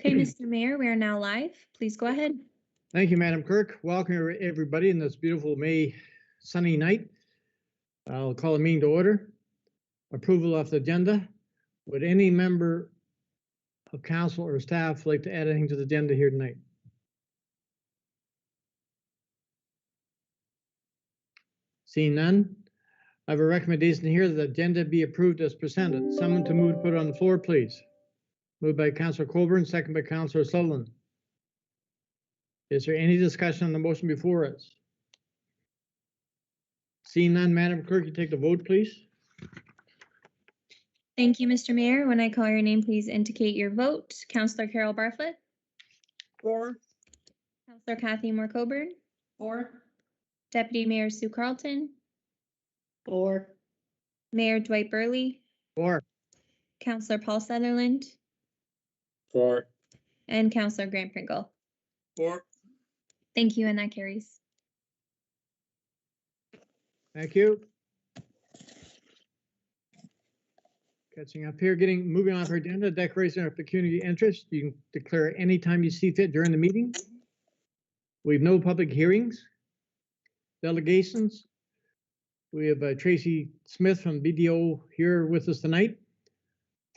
Okay, Mr. Mayor, we are now live. Please go ahead. Thank you, Madam Clerk. Welcome everybody in this beautiful May sunny night. I'll call the meeting to order. Approval of the agenda. Would any member of council or staff like to add anything to the agenda here tonight? Seeing none, I have a recommendation here that the agenda be approved as presented. Someone to move to put it on the floor, please. Moved by Councillor Colburn, second by Councillor Sutherland. Is there any discussion on the motion before us? Seeing none, Madam Clerk, you take the vote, please. Thank you, Mr. Mayor. When I call your name, please indicate your vote. Councillor Carol Bartlett. For. Councillor Kathy Moore Coburn. For. Deputy Mayor Sue Carlton. For. Mayor Dwight Burley. For. Councillor Paul Sutherland. For. And Councillor Grant Pringle. For. Thank you, and that carries. Thank you. Catching up here, moving on to our agenda, declaration of pecuniary interest. You can declare anytime you see fit during the meeting. We have no public hearings, delegations. We have Tracy Smith from BDO here with us tonight.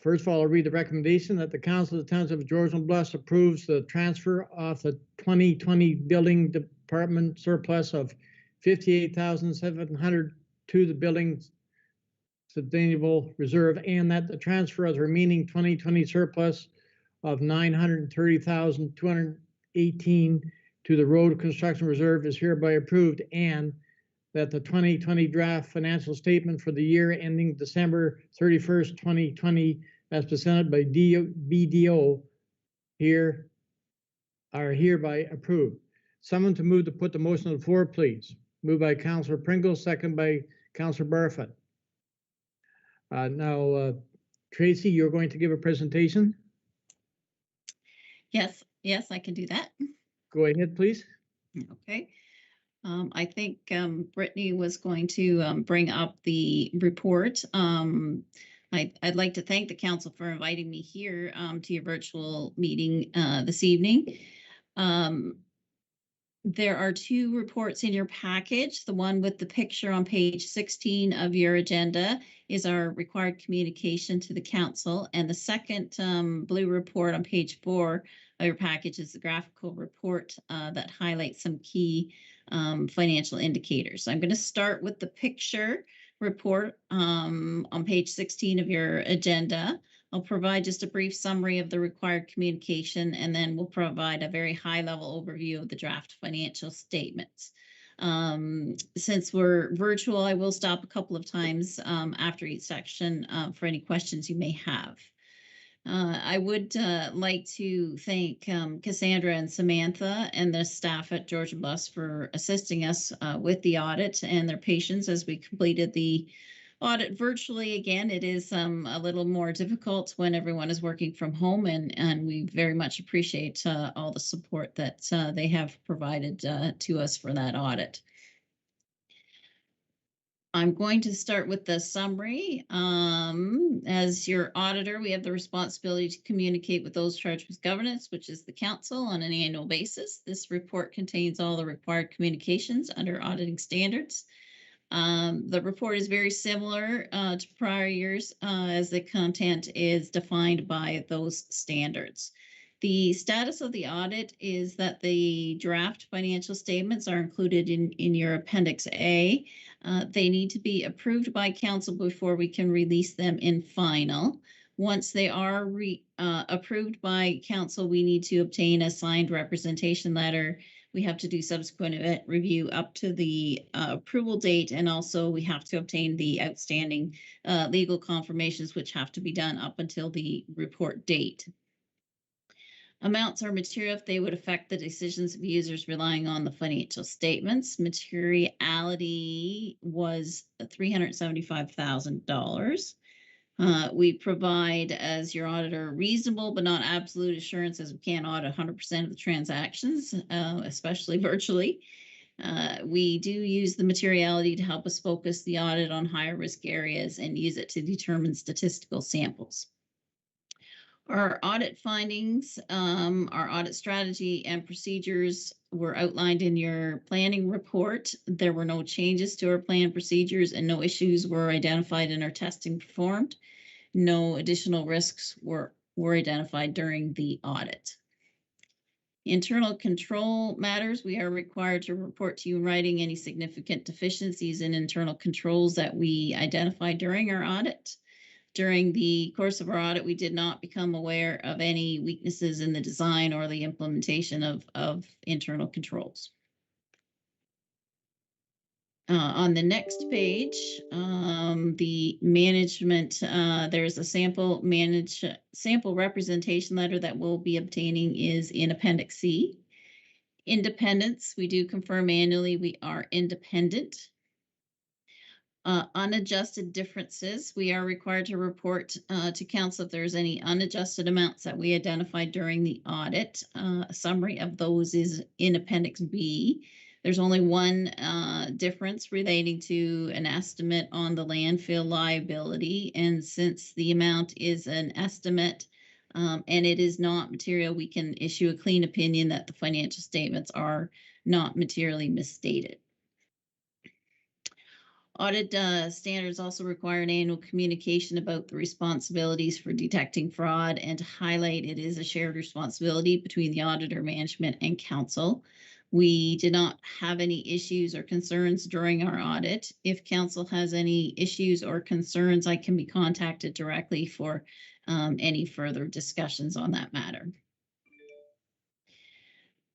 First of all, I'll read the recommendation that the Council of the Township of Georgian Bluffs approves the transfer of the 2020 building department surplus of $58,700 to the building sustainable reserve, and that the transfer of the remaining 2020 surplus of $930,218 to the road construction reserve is hereby approved, and that the 2020 draft financial statement for the year ending December 31st, 2020, as presented by BDO here are hereby approved. Someone to move to put the motion on the floor, please. Moved by Councillor Pringle, second by Councillor Bartlett. Now, Tracy, you're going to give a presentation? Yes, I can do that. Go ahead, please. Okay. I think Brittany was going to bring up the report. I'd like to thank the council for inviting me here to your virtual meeting this evening. There are two reports in your package. The one with the picture on page 16 of your agenda is our required communication to the council. And the second blue report on page 4 of your package is the graphical report that highlights some key financial indicators. I'm going to start with the picture report on page 16 of your agenda. I'll provide just a brief summary of the required communication, and then we'll provide a very high-level overview of the draft financial statements. Since we're virtual, I will stop a couple of times after each section for any questions you may have. I would like to thank Cassandra and Samantha and the staff at Georgian Bluffs for assisting us with the audit and their patience as we completed the audit virtually. Again, it is a little more difficult when everyone is working from home, and we very much appreciate all the support that they have provided to us for that audit. I'm going to start with the summary. As your auditor, we have the responsibility to communicate with those charged with governance, which is the council, on an annual basis. This report contains all the required communications under auditing standards. The report is very similar to prior years as the content is defined by those standards. The status of the audit is that the draft financial statements are included in your Appendix A. They need to be approved by council before we can release them in final. Once they are approved by council, we need to obtain a signed representation letter. We have to do subsequent event review up to the approval date, and also we have to obtain the outstanding legal confirmations, which have to be done up until the report date. Amounts are material if they would affect the decisions of users relying on the financial statements. Materiality was $375,000. We provide, as your auditor, reasonable but not absolute assurance, as we can't audit 100% of the transactions, especially virtually. We do use the materiality to help us focus the audit on higher risk areas and use it to determine statistical samples. Our audit findings, our audit strategy and procedures were outlined in your planning report. There were no changes to our plan procedures and no issues were identified in our testing performed. No additional risks were identified during the audit. Internal control matters, we are required to report to you in writing any significant deficiencies in internal controls that we identified during our audit. During the course of our audit, we did not become aware of any weaknesses in the design or the implementation of internal controls. On the next page, the management, there's a sample representation letter that we'll be obtaining is in Appendix C. Independence, we do confirm annually we are independent. Unadjusted differences, we are required to report to council if there's any unadjusted amounts that we identified during the audit. A summary of those is in Appendix B. There's only one difference relating to an estimate on the landfill liability. And since the amount is an estimate and it is not material, we can issue a clean opinion that the financial statements are not materially misstated. Audit standards also require an annual communication about the responsibilities for detecting fraud and to highlight it is a shared responsibility between the auditor, management, and council. We did not have any issues or concerns during our audit. If council has any issues or concerns, I can be contacted directly for any further discussions on that matter.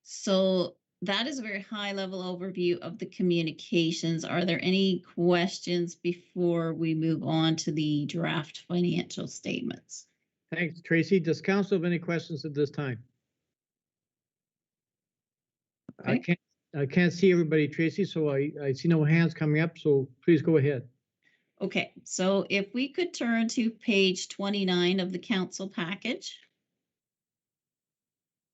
So that is a very high level overview of the communications. Are there any questions before we move on to the draft financial statements? Thanks, Tracy. Does council have any questions at this time? Okay. I can't see everybody, Tracy, so I see no hands coming up, so please go ahead. Okay, so if we could turn to page 29 of the council package.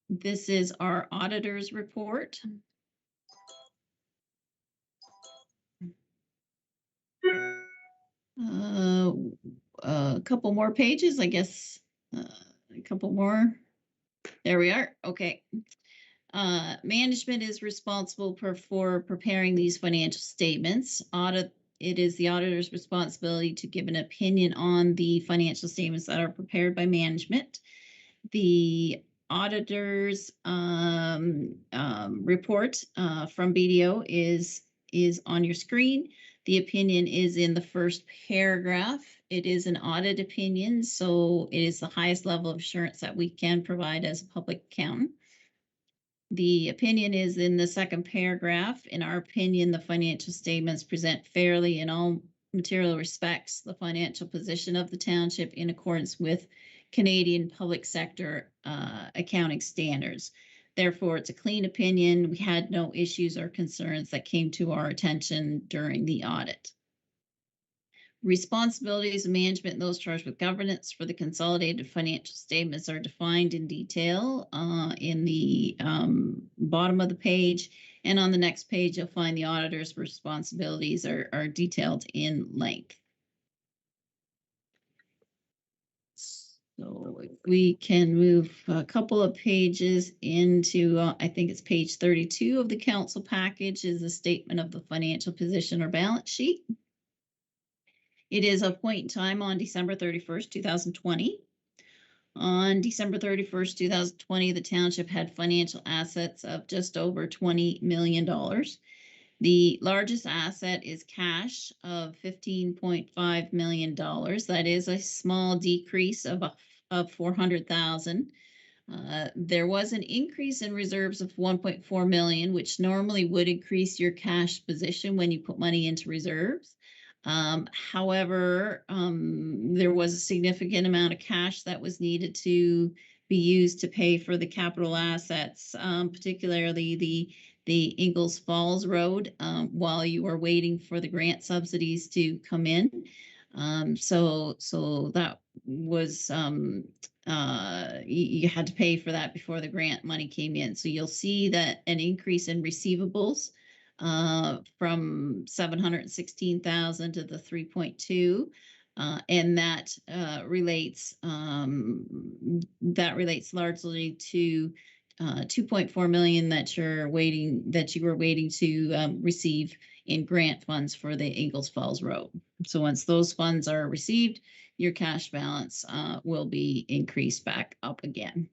This is our auditor's report. A couple more pages, I guess. A couple more. There we are. Okay. Management is responsible for preparing these financial statements. It is the auditor's responsibility to give an opinion on the financial statements that are prepared by management. The auditor's report from BDO is on your screen. The opinion is in the first paragraph. It is an audit opinion, so it is the highest level of assurance that we can provide as a public accountant. The opinion is in the second paragraph. In our opinion, the financial statements present fairly in all material respects the financial position of the township in accordance with Canadian public sector accounting standards. Therefore, it's a clean opinion. We had no issues or concerns that came to our attention during the audit. Responsibilities of management and those charged with governance for the consolidated financial statements are defined in detail in the bottom of the page. And on the next page, you'll find the auditor's responsibilities are detailed in length. So if we can move a couple of pages into, I think it's page 32 of the council package is a statement of the financial position or balance sheet. It is a point in time on December 31st, 2020. On December 31st, 2020, the township had financial assets of just over $20 million. The largest asset is cash of $15.5 million. That is a small decrease of $400,000. There was an increase in reserves of $1.4 million, which normally would increase your cash position when you put money into reserves. However, there was a significant amount of cash that was needed to be used to pay for the capital assets, particularly the Ingalls Falls Road, while you were waiting for the grant subsidies to come in. So that was, you had to pay for that before the grant money came in. So you'll see that an increase in receivables from 716,000 to the 3.2. And that relates largely to 2.4 million that you were waiting to receive in grant funds for the Ingalls Falls Road. So once those funds are received, your cash balance will be increased back up again.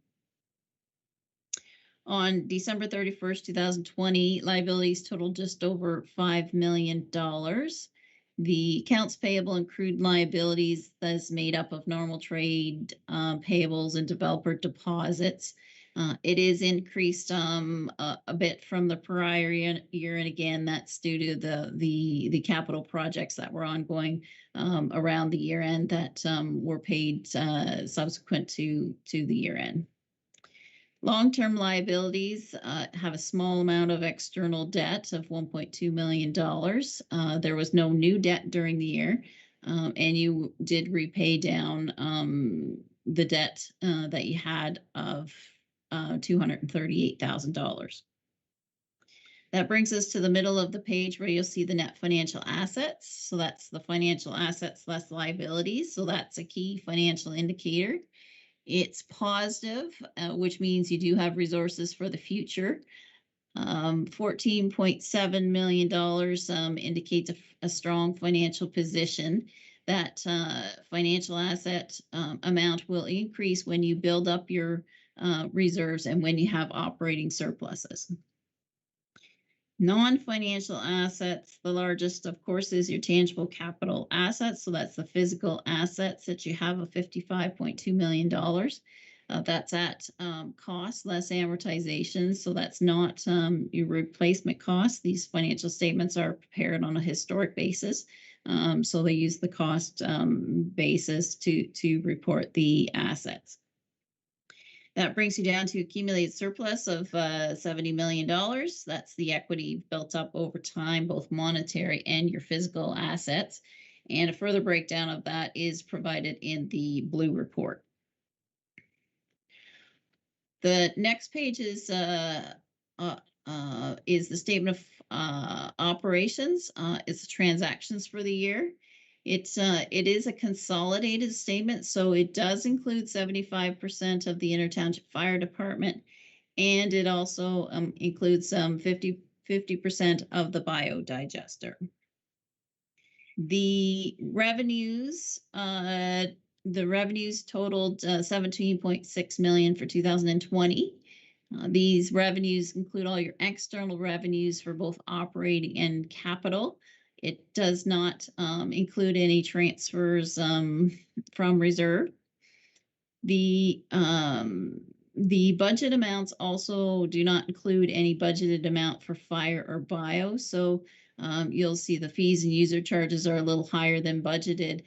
On December 31st, 2020, liabilities totaled just over $5 million. The accounts payable and accrued liabilities that is made up of normal trade payables and developer deposits. It is increased a bit from the prior year, and again, that's due to the capital projects that were ongoing around the year end that were paid subsequent to the year end. Long-term liabilities have a small amount of external debt of $1.2 million. There was no new debt during the year, and you did repay down the debt that you had of $238,000. That brings us to the middle of the page where you'll see the net financial assets. So that's the financial assets less liabilities. So that's a key financial indicator. It's positive, which means you do have resources for the future. $14.7 million indicates a strong financial position. That financial asset amount will increase when you build up your reserves and when you have operating surpluses. Non-financial assets, the largest, of course, is your tangible capital assets. So that's the physical assets that you have of $55.2 million. That's at cost less amortization. So that's not your replacement cost. These financial statements are prepared on a historic basis. So they use the cost basis to report the assets. That brings you down to accumulated surplus of $70 million. That's the equity built up over time, both monetary and your physical assets. And a further breakdown of that is provided in the blue report. The next page is the statement of operations. It's the transactions for the year. It is a consolidated statement, so it does include 75% of the Intertownship Fire Department, and it also includes 50% of the biodigester. The revenues totaled $17.6 million for 2020. These revenues include all your external revenues for both operating and capital. It does not include any transfers from reserve. The budget amounts also do not include any budgeted amount for fire or bio. So you'll see the fees and user charges are a little higher than budgeted.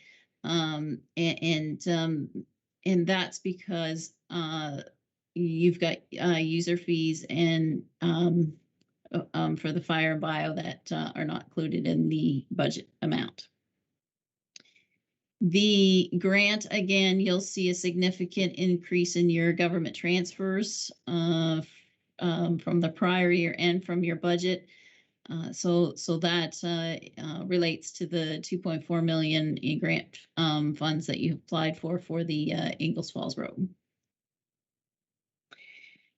And that's because you've got user fees and for the fire and bio that are not included in the budget amount. The grant, again, you'll see a significant increase in your government transfers from the prior year and from your budget. So that relates to the $2.4 million in grant funds that you applied for the Ingalls Falls Road.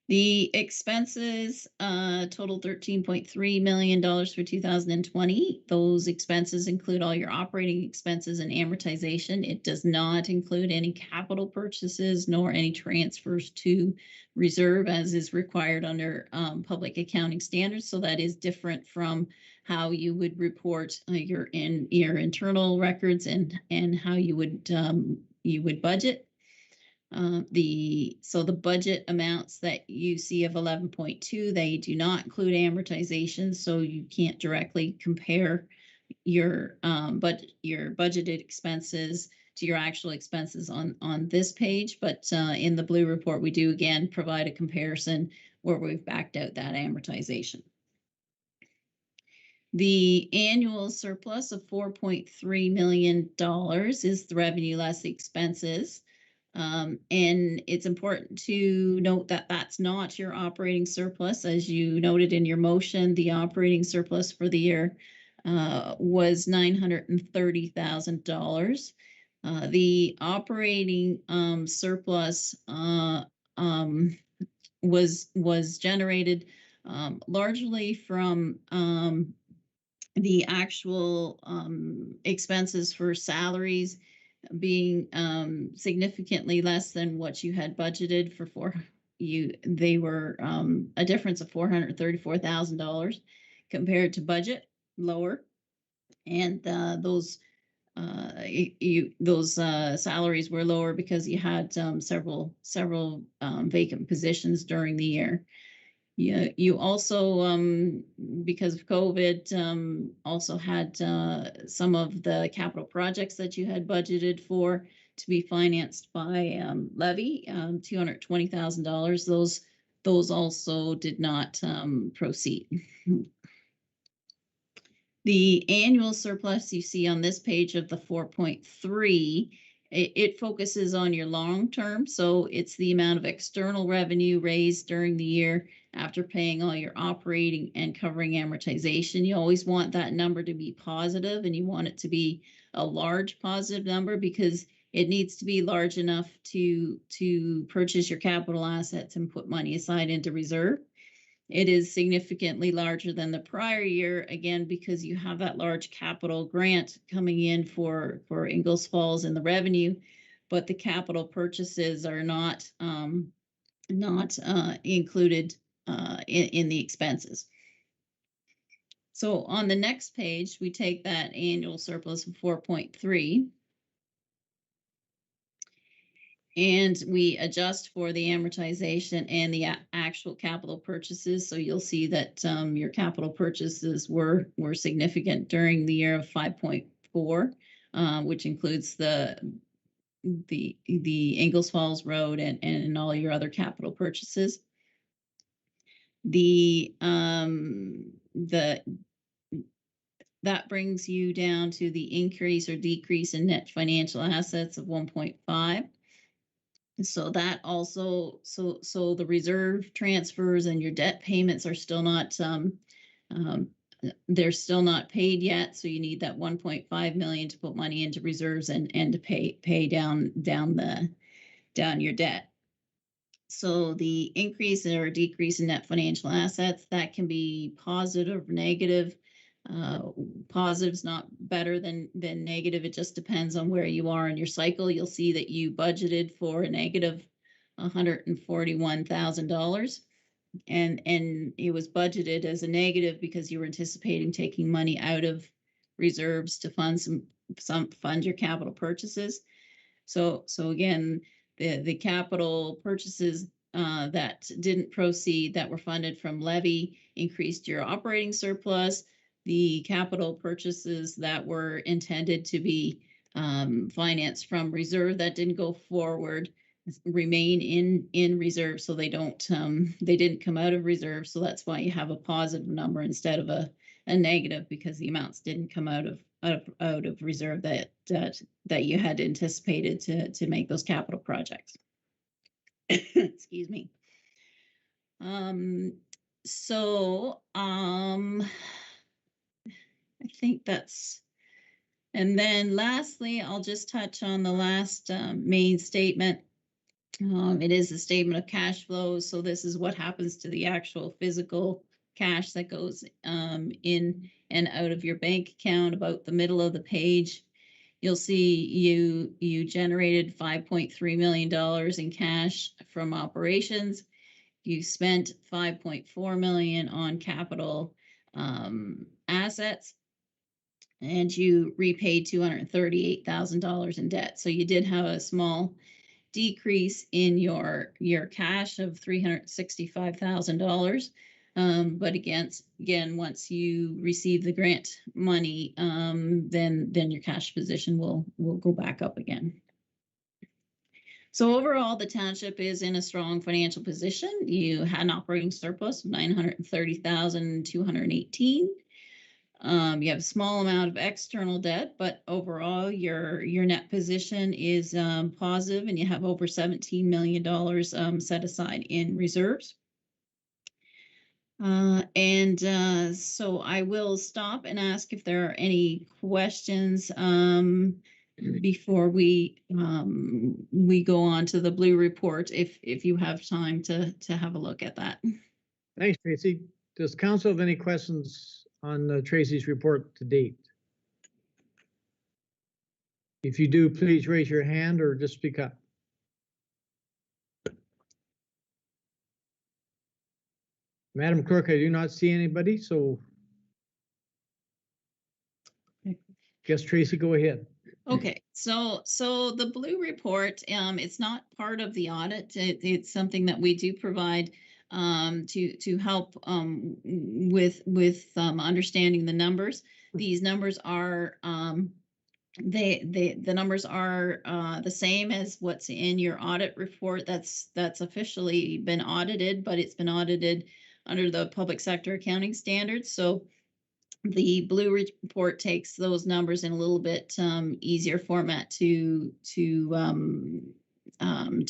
The expenses totaled $13.3 million for 2020. Those expenses include all your operating expenses and amortization. It does not include any capital purchases nor any transfers to reserve as is required under public accounting standards. So that is different from how you would report your internal records and how you would budget. The budget amounts that you see of 11.2, they do not include amortization, so you can't directly compare your budgeted expenses to your actual expenses on this page. But in the blue report, we do again provide a comparison where we've backed out that amortization. The annual surplus of $4.3 million is the revenue less the expenses. And it's important to note that that's not your operating surplus. As you noted in your motion, the operating surplus for the year was $930,000. The operating surplus was generated largely from the actual expenses for salaries being significantly less than what you had budgeted for they were a difference of $434,000 compared to budget, lower. And those salaries were lower because you had several vacant positions during the year. You also, because of COVID, also had some of the capital projects that you had budgeted for to be financed by levy, $220,000. Those also did not proceed. The annual surplus you see on this page of the 4.3, it focuses on your long term. So it's the amount of external revenue raised during the year after paying all your operating and covering amortization. You always want that number to be positive, and you want it to be a large positive number because it needs to be large enough to purchase your capital assets and put money aside into reserve. It is significantly larger than the prior year, again, because you have that large capital grant coming in for Ingalls Falls and the revenue, but the capital purchases are not included in the expenses. So on the next page, we take that annual surplus of 4.3. And we adjust for the amortization and the actual capital purchases. So you'll see that your capital purchases were significant during the year of 5.4, which includes the Ingalls Falls Road and all your other capital purchases. That brings you down to the increase or decrease in net financial assets of 1.5. So that also, so the reserve transfers and your debt payments are still not, they're still not paid yet. So you need that 1.5 million to put money into reserves and to pay down your debt. So the increase or decrease in net financial assets, that can be positive or negative. Positive's not better than negative. It just depends on where you are in your cycle. You'll see that you budgeted for a negative $141,000, and it was budgeted as a negative because you were anticipating taking money out of reserves to fund fund your capital purchases. So again, the capital purchases that didn't proceed, that were funded from levy, increased your operating surplus. The capital purchases that were intended to be financed from reserve that didn't go forward remain in reserve, so they didn't come out of reserve. So that's why you have a positive number instead of a negative, because the amounts didn't come out of reserve that you had anticipated to make those capital projects. Excuse me. So I think that's, and then lastly, I'll just touch on the last main statement. It is a statement of cash flows. So this is what happens to the actual physical cash that goes in and out of your bank account. About the middle of the page, you'll see you generated $5.3 million in cash from operations. You spent $5.4 million on capital assets, and you repaid $238,000 in debt. So you did have a small decrease in your cash of $365,000. But again, once you receive the grant money, then your cash position will go back up again. So overall, the township is in a strong financial position. You had an operating surplus of $930,218. You have a small amount of external debt, but overall your net position is positive, and you have over $17 million set aside in reserves. So I will stop and ask if there are any questions before we go on to the blue report, if you have time to have a look at that. Thanks, Tracy. Does council have any questions on Tracy's report to date? If you do, please raise your hand or just speak up. Madam Clerk, I do not see anybody, so guess Tracy, go ahead. Okay, so the blue report, it's not part of the audit. It's something that we do provide to help with understanding the numbers. These numbers are the numbers are the same as what's in your audit report. That's officially been audited, but it's been audited under the public sector accounting standards. So the blue report takes those numbers in a little bit easier format to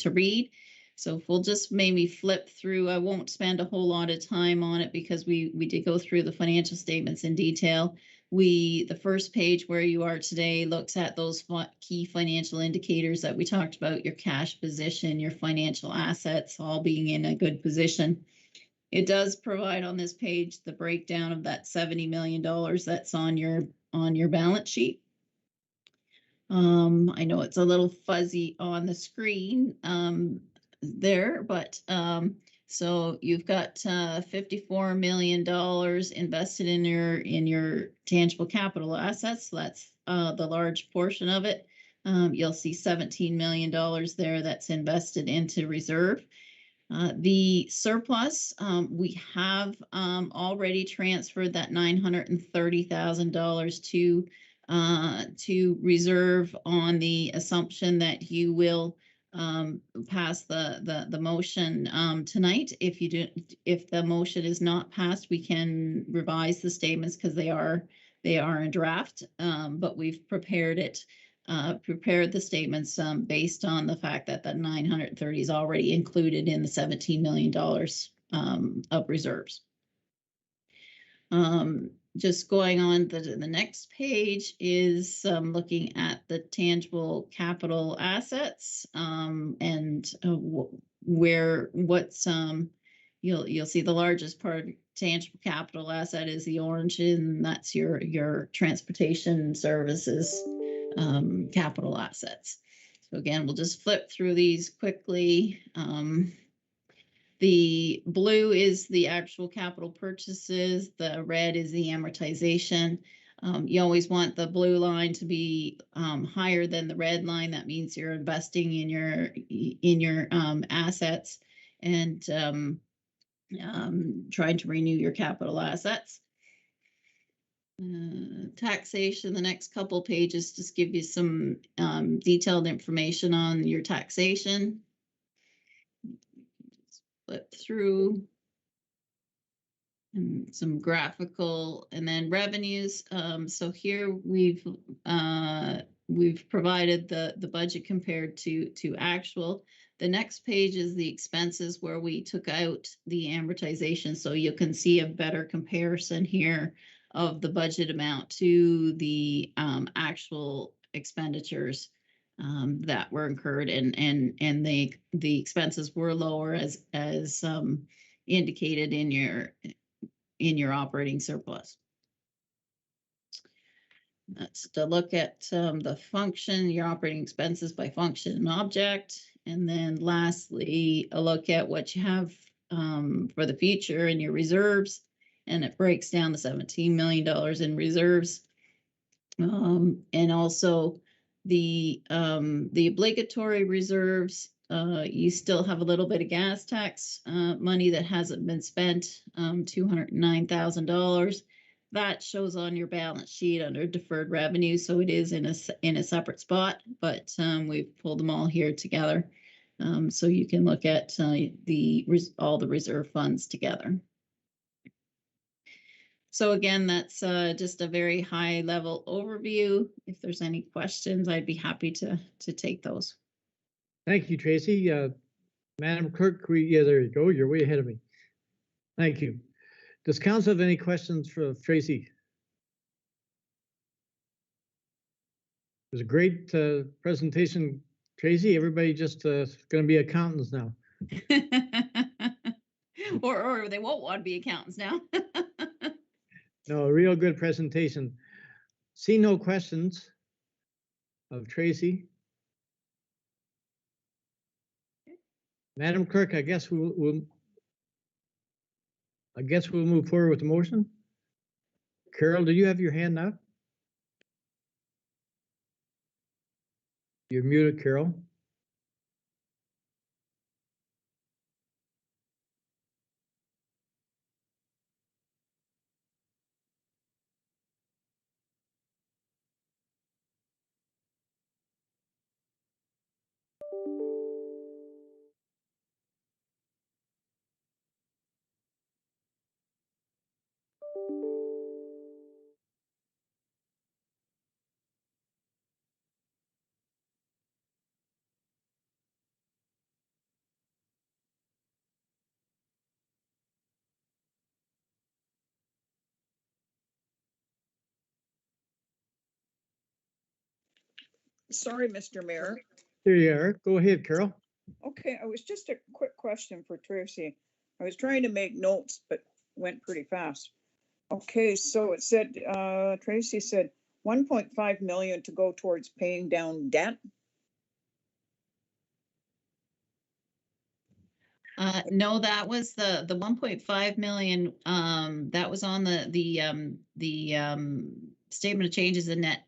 read. So if we'll just maybe flip through, I won't spend a whole lot of time on it because we did go through the financial statements in detail. The first page where you are today looks at those key financial indicators that we talked about, your cash position, your financial assets, all being in a good position. It does provide on this page the breakdown of that $70 million that's on your balance sheet. I know it's a little fuzzy on the screen there, but so you've got $54 million invested in your tangible capital assets. So that's the large portion of it. You'll see $17 million there that's invested into reserve. The surplus, we have already transferred that $930,000 to reserve on the assumption that you will pass the motion tonight. If the motion is not passed, we can revise the statements because they are in draft. But we've prepared the statements based on the fact that the 930 is already included in the $17 million of reserves. Just going on to the next page is looking at the tangible capital assets and you'll see the largest part of tangible capital asset is the orange, and that's your transportation services capital assets. So again, we'll just flip through these quickly. The blue is the actual capital purchases. The red is the amortization. You always want the blue line to be higher than the red line. That means you're investing in your assets and trying to renew your capital assets. Taxation, the next couple pages just give you some detailed information on your taxation. Flip through and some graphical, and then revenues. So here we've provided the budget compared to actual. The next page is the expenses where we took out the amortization, so you can see a better comparison here of the budget amount to the actual expenditures that were incurred, and the expenses were lower as indicated in your operating surplus. That's to look at the function, your operating expenses by function and object, and then lastly a look at what you have for the future in your reserves. And it breaks down the $17 million in reserves. And also the obligatory reserves, you still have a little bit of gas tax money that hasn't been spent, $209,000. That shows on your balance sheet under deferred revenue, so it is in a separate spot, but we've pulled them all here together. So you can look at all the reserve funds together. So again, that's just a very high level overview. If there's any questions, I'd be happy to take those. Thank you, Tracy. Madam Clerk, yeah, there you go. You're way ahead of me. Thank you. Does council have any questions for Tracy? was a great presentation, Tracy. Everybody just going to be accountants now. Or they won't want to be accountants now. No, a real good presentation. See no questions of Tracy. Madam Clerk, I guess we'll move forward with the motion. Carol, do you have your hand up? You're muted, Carol. Sorry, Mr. Mayor. There you are. Go ahead, Carol. Okay, I was just a quick question for Tracy. I was trying to make notes, but went pretty fast. Okay, so it said, Tracy said 1.5 million to go towards paying down debt. No, that was the 1.5 million. That was on the statement of changes in net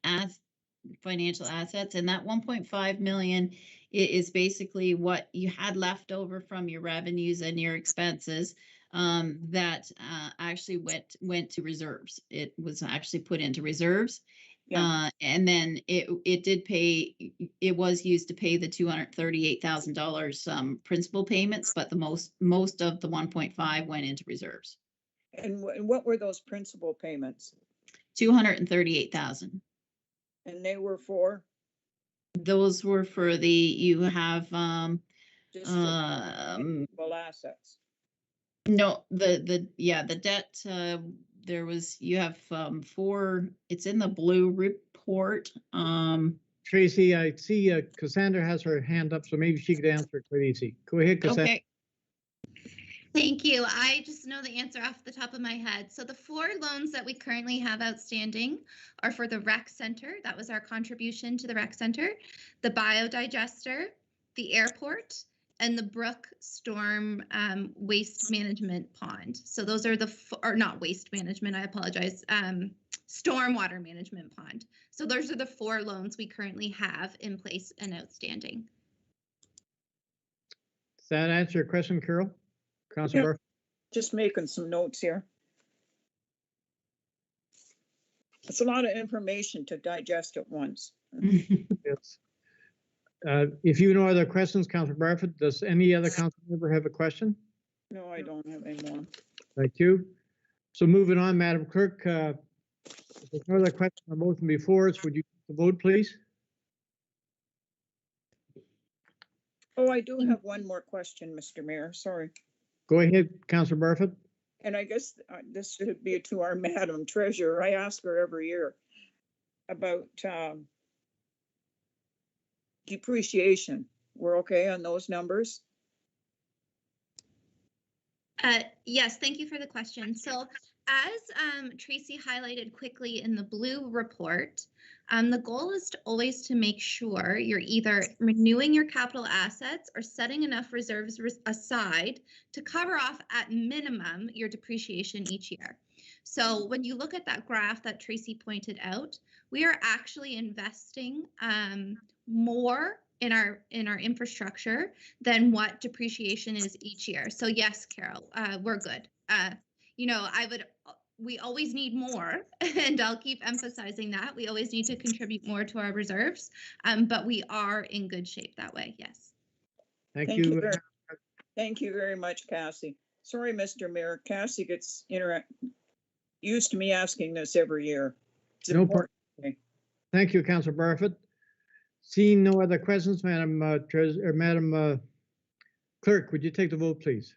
financial assets, and that 1.5 million is basically what you had left over from your revenues and your expenses that actually went to reserves. It was actually put into reserves. Yeah. And then it was used to pay the $238,000 principal payments, but the most of the 1.5 went into reserves. And what were those principal payments? 238,000. And they were for? Those were for you have Just for assets. no, the debt, there was, you have 4, it's in the blue report. Tracy, I see Cassandra has her hand up, so maybe she could answer it quite easy. Go ahead, Cassandra. Okay. Thank you. I just know the answer off the top of my head. So the 4 loans that we currently have outstanding are for the rec center. That was our contribution to the rec center, the biodigester, the airport, and the Brook Storm waste management pond. So those are or not waste management, I apologize, stormwater management pond. So those are the 4 loans we currently have in place and outstanding. Does that answer your question, Carol? Councilor Burke? Just making some notes here. It's a lot of information to digest at once. Yes. If you have no other questions, Councilor Barfoot, does any other council member have a question? No, I don't have any more. Thank you. So moving on, Madam Clerk, if there's no other question on motion before us, would you vote, please? Oh, I do have one more question, Mr. Mayor. Sorry. Go ahead, Councilor Barfoot. And I guess this should be to our Madam Treasurer. I ask her every year about depreciation. We're okay on those numbers? Yes, thank you for the question. So as Tracy highlighted quickly in the blue report, the goal is to always to make sure you're either renewing your capital assets or setting enough reserves aside to cover off at minimum your depreciation each year. So when you look at that graph that Tracy pointed out, we are actually investing more in our infrastructure than what depreciation is each year. So yes, Carol, we're good. You know, we always need more, and I'll keep emphasizing that. We always need to contribute more to our reserves, but we are in good shape that way, yes. Thank you. Thank you very much, Cassie. Sorry, Mr. Mayor. Cassie gets used to me asking this every year. It's no important. problem. Thank you, Councilor Barfoot. Seeing no other questions, Madam Clerk, would you take the vote, please?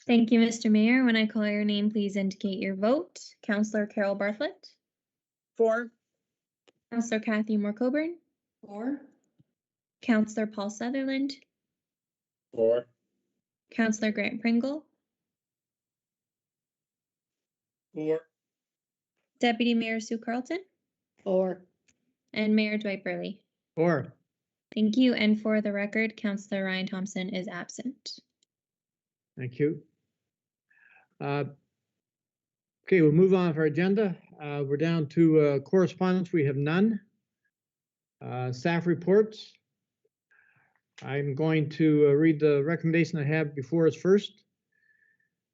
Thank you, Mr. Mayor. When I call your name, please indicate your vote. Councillor Carol Bartlett. 4. Counselor Kathy Moore Coburn, 4. Counselor Paul Sutherland, 4. Counselor Grant Pringle, 4. Deputy Mayor Sue Carlton, 4. and Mayor Dwight Burley. 4. Thank you. And for the record, Counselor Ryan Thompson is absent. Thank you. Okay, we'll move on with our agenda. We're down to correspondence. We have none. Staff reports. I'm going to read the recommendation I have before us first.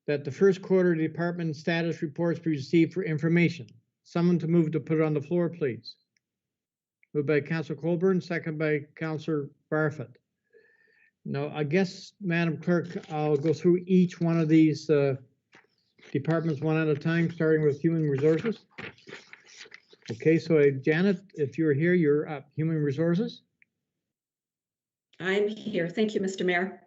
That the first quarter department status reports be received for information. Someone to move to put it on the floor, please. Moved by Councilor Colburn, second by Councilor Barfoot. Now, I guess, Madam Clerk, I'll go through each one of these departments one at a time, starting with Human Resources. Okay, so Janet, if you're here, you're up. Human Resources. I'm here. Thank you, Mr. Mayor.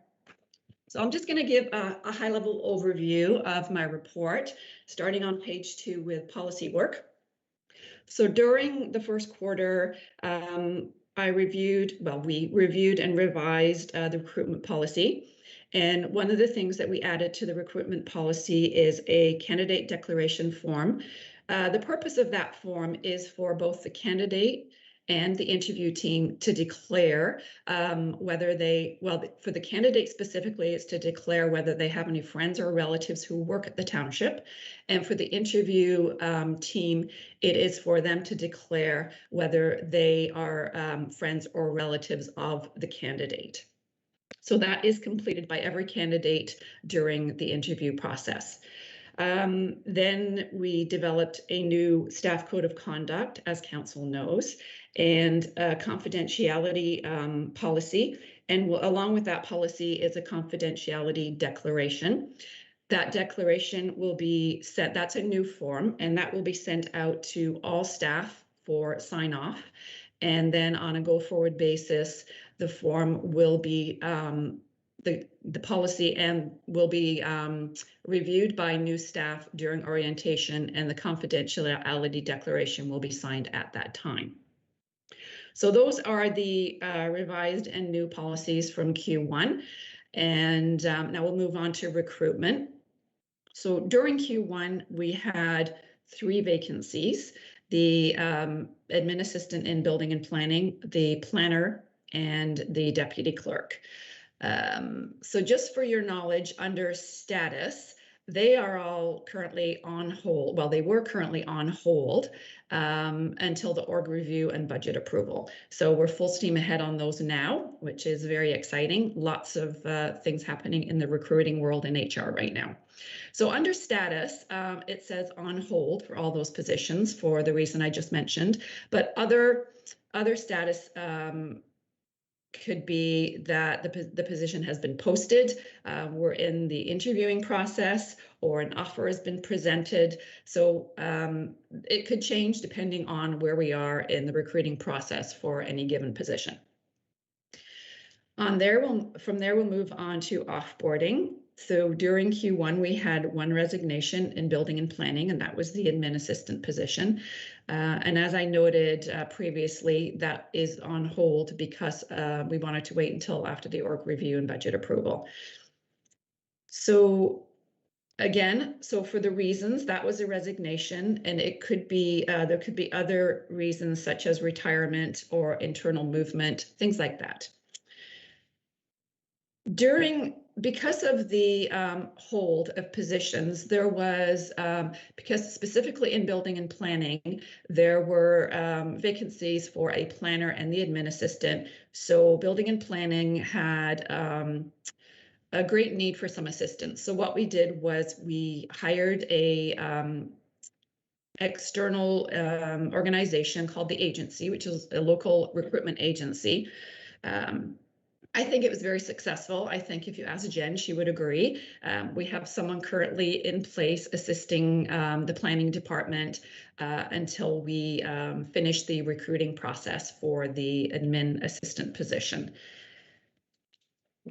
So I'm just going to give a high-level overview of my report, starting on page 2 with policy work. So during the first quarter, we reviewed and revised the recruitment policy. And one of the things that we added to the recruitment policy is a candidate declaration form. The purpose of that form is for both the candidate and the interview team to declare whether they, for the candidate specifically, it's to declare whether they have any friends or relatives who work at the township. And for the interview team, it is for them to declare whether they are friends or relatives of the candidate. So that is completed by every candidate during the interview process. Then we developed a new staff code of conduct, as council knows, and a confidentiality policy. And along with that policy is a confidentiality declaration. That declaration will be sent, that's a new form, and that will be sent out to all staff for sign off. And then on a go-forward basis, the form will be the policy and will be reviewed by new staff during orientation, and the confidentiality declaration will be signed at that time. So those are the revised and new policies from Q1. And now we'll move on to recruitment. So during Q1, we had 3 vacancies: the admin assistant in building and planning, the planner, and the deputy clerk. So just for your knowledge, under status, they are all currently on hold. Well, they were currently on hold until the org review and budget approval. So we're full steam ahead on those now, which is very exciting. Lots of things happening in the recruiting world in HR right now. So under status, it says on hold for all those positions for the reason I just mentioned, but other status could be that the position has been posted, we're in the interviewing process, or an offer has been presented. So it could change depending on where we are in the recruiting process for any given position. From there, we'll move on to offboarding. So during Q1, we had 1 resignation in building and planning, and that was the admin assistant position. And as I noted previously, that is on hold because we wanted to wait until after the org review and budget approval. So again, so for the reasons, that was a resignation, and it could be, there could be other reasons such as retirement or internal movement, things like that. Because of the hold of positions, there was, because specifically in building and planning, there were vacancies for a planner and the admin assistant. So building and planning had a great need for some assistance. So what we did was we hired a external organization called the agency, which is a local recruitment agency. I think it was very successful. I think if you ask Jen, she would agree. We have someone currently in place assisting the planning department until we finish the recruiting process for the admin assistant position.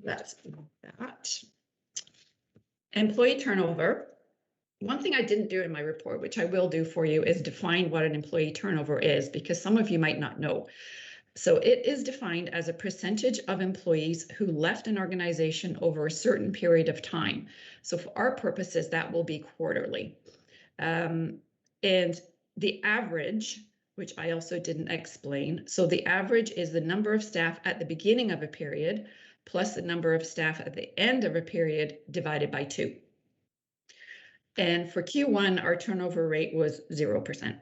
That's that. Employee turnover. one thing I didn't do in my report, which I will do for you, is define what an employee turnover is, because some of you might not know. So it is defined as a percentage of employees who left an organization over a certain period of time. So for our purposes, that will be quarterly. And the average, which I also didn't explain, so the average is the number of staff at the beginning of a period plus the number of staff at the end of a period divided by 2. And for Q1, our turnover rate was 0%.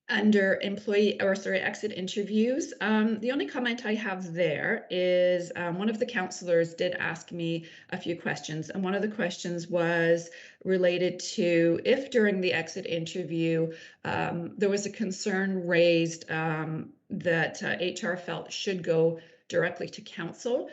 Under exit interviews, the only comment I have there is one of the counselors did ask me a few questions, and one of the questions was related to if during the exit interview there was a concern raised that HR felt should go directly to council,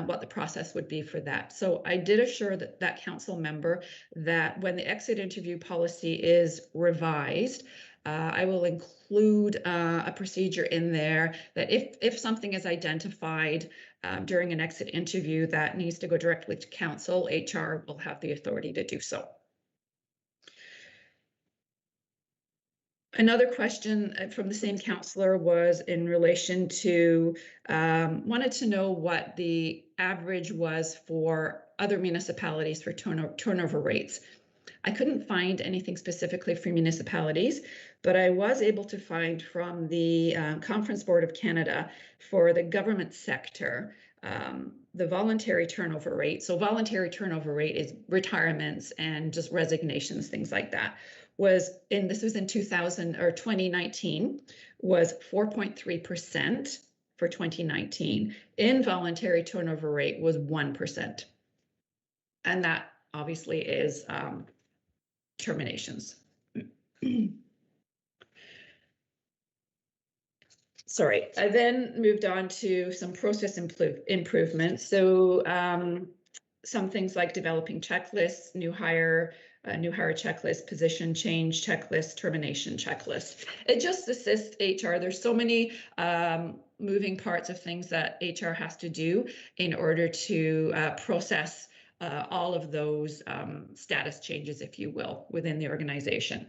what the process would be for that. So I did assure that council member that when the exit interview policy is revised, I will include a procedure in there that if something is identified during an exit interview that needs to go directly to council, HR will have the authority to do so. Another question from the same counselor was in relation to, wanted to know what the average was for other municipalities for turnover rates. I couldn't find anything specifically for municipalities, but I was able to find from the Conference Board of Canada for the government sector, the voluntary turnover rate. So voluntary turnover rate is retirements and just resignations, things like that. This was in 2019, was 4.3% for 2019. Involuntary turnover rate was 1%. And that obviously is terminations. Sorry, I then moved on to some process improvements. So some things like developing checklists, new hire checklist, position change checklist, termination checklist. It just assists HR. There's so many moving parts of things that HR has to do in order to process all of those status changes, if you will, within the organization.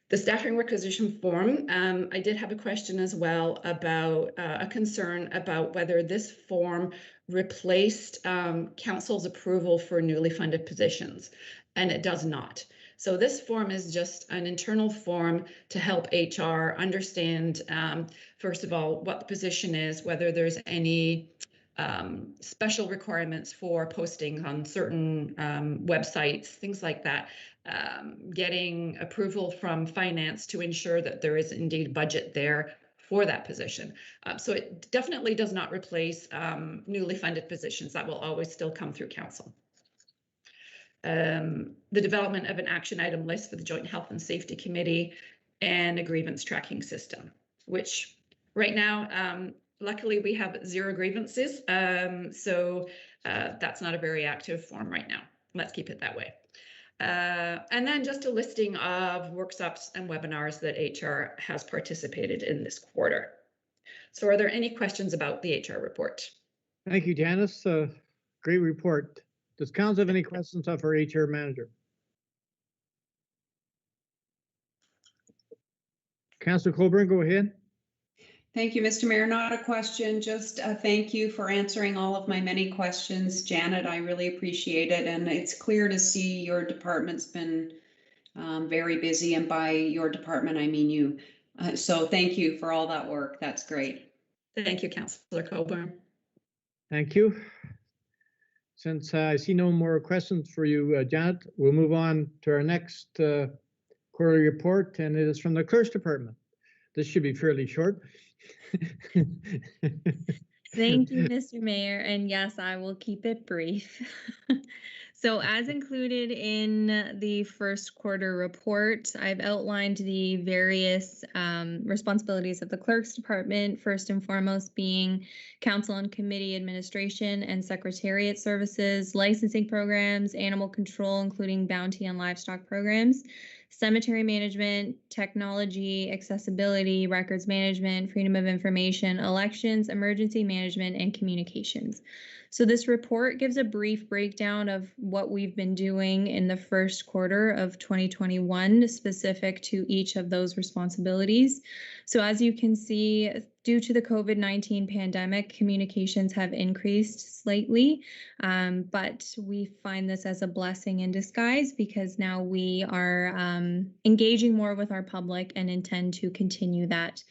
The staffing requisition form, I did have a question as well about a concern about whether this form replaced council's approval for newly funded positions, and it does not. So this form is just an internal form to help HR understand, first of all, what the position is, whether there's any special requirements for posting on certain websites, things like that, getting approval from finance to ensure that there is indeed budget there for that position. So it definitely does not replace newly funded positions. That will always still come through council. The development of an action item list for the Joint Health and Safety Committee and a grievance tracking system, which right now, luckily we have 0 grievances. So that's not a very active form right now. Let's keep it that way. And then just a listing of workshops and webinars that HR has participated in this quarter. So are there any questions about the HR report? Thank you, Janice. Great report. Does council have any questions of our HR manager? Councillor Colburn, go ahead. Thank you, Mr. Mayor. Not a question, just a thank you for answering all of my many questions. Janet, I really appreciate it. And it's clear to see your department's been very busy, and by your department, I mean you. So thank you for all that work. That's great. Thank you, Councillor Colburn. Thank you. Since I see no more questions for you, Janet, we'll move on to our next quarterly report, and it is from the Clerk's Department. This should be fairly short. Thank you, Mr. Mayor. And yes, I will keep it brief. So as included in the first quarter report, I've outlined the various responsibilities of the Clerk's Department, first and foremost being council and committee administration and secretariat services, licensing programs, animal control, including bounty and livestock programs, cemetery management, technology, accessibility, records management, freedom of information, elections, emergency management, and communications. So this report gives a brief breakdown of what we've been doing in the first quarter of 2021, specific to each of those responsibilities. So as you can see, due to the COVID-19 pandemic, communications have increased slightly, but we find this as a blessing in disguise because now we are engaging more with our public and intend to continue that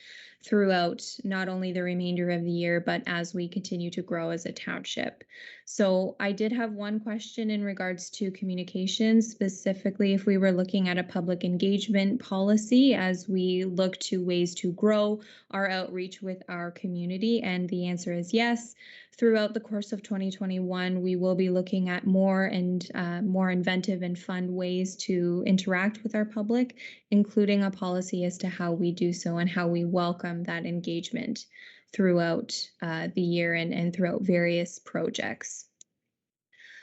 throughout not only the remainder of the year, but as we continue to grow as a township. So I did have one question in regards to communications, specifically if we were looking at a public engagement policy as we look to ways to grow our outreach with our community. And the answer is yes. Throughout the course of 2021, we will be looking at more and more inventive and fun ways to interact with our public, including a policy as to how we do so and how we welcome that engagement throughout the year and throughout various projects.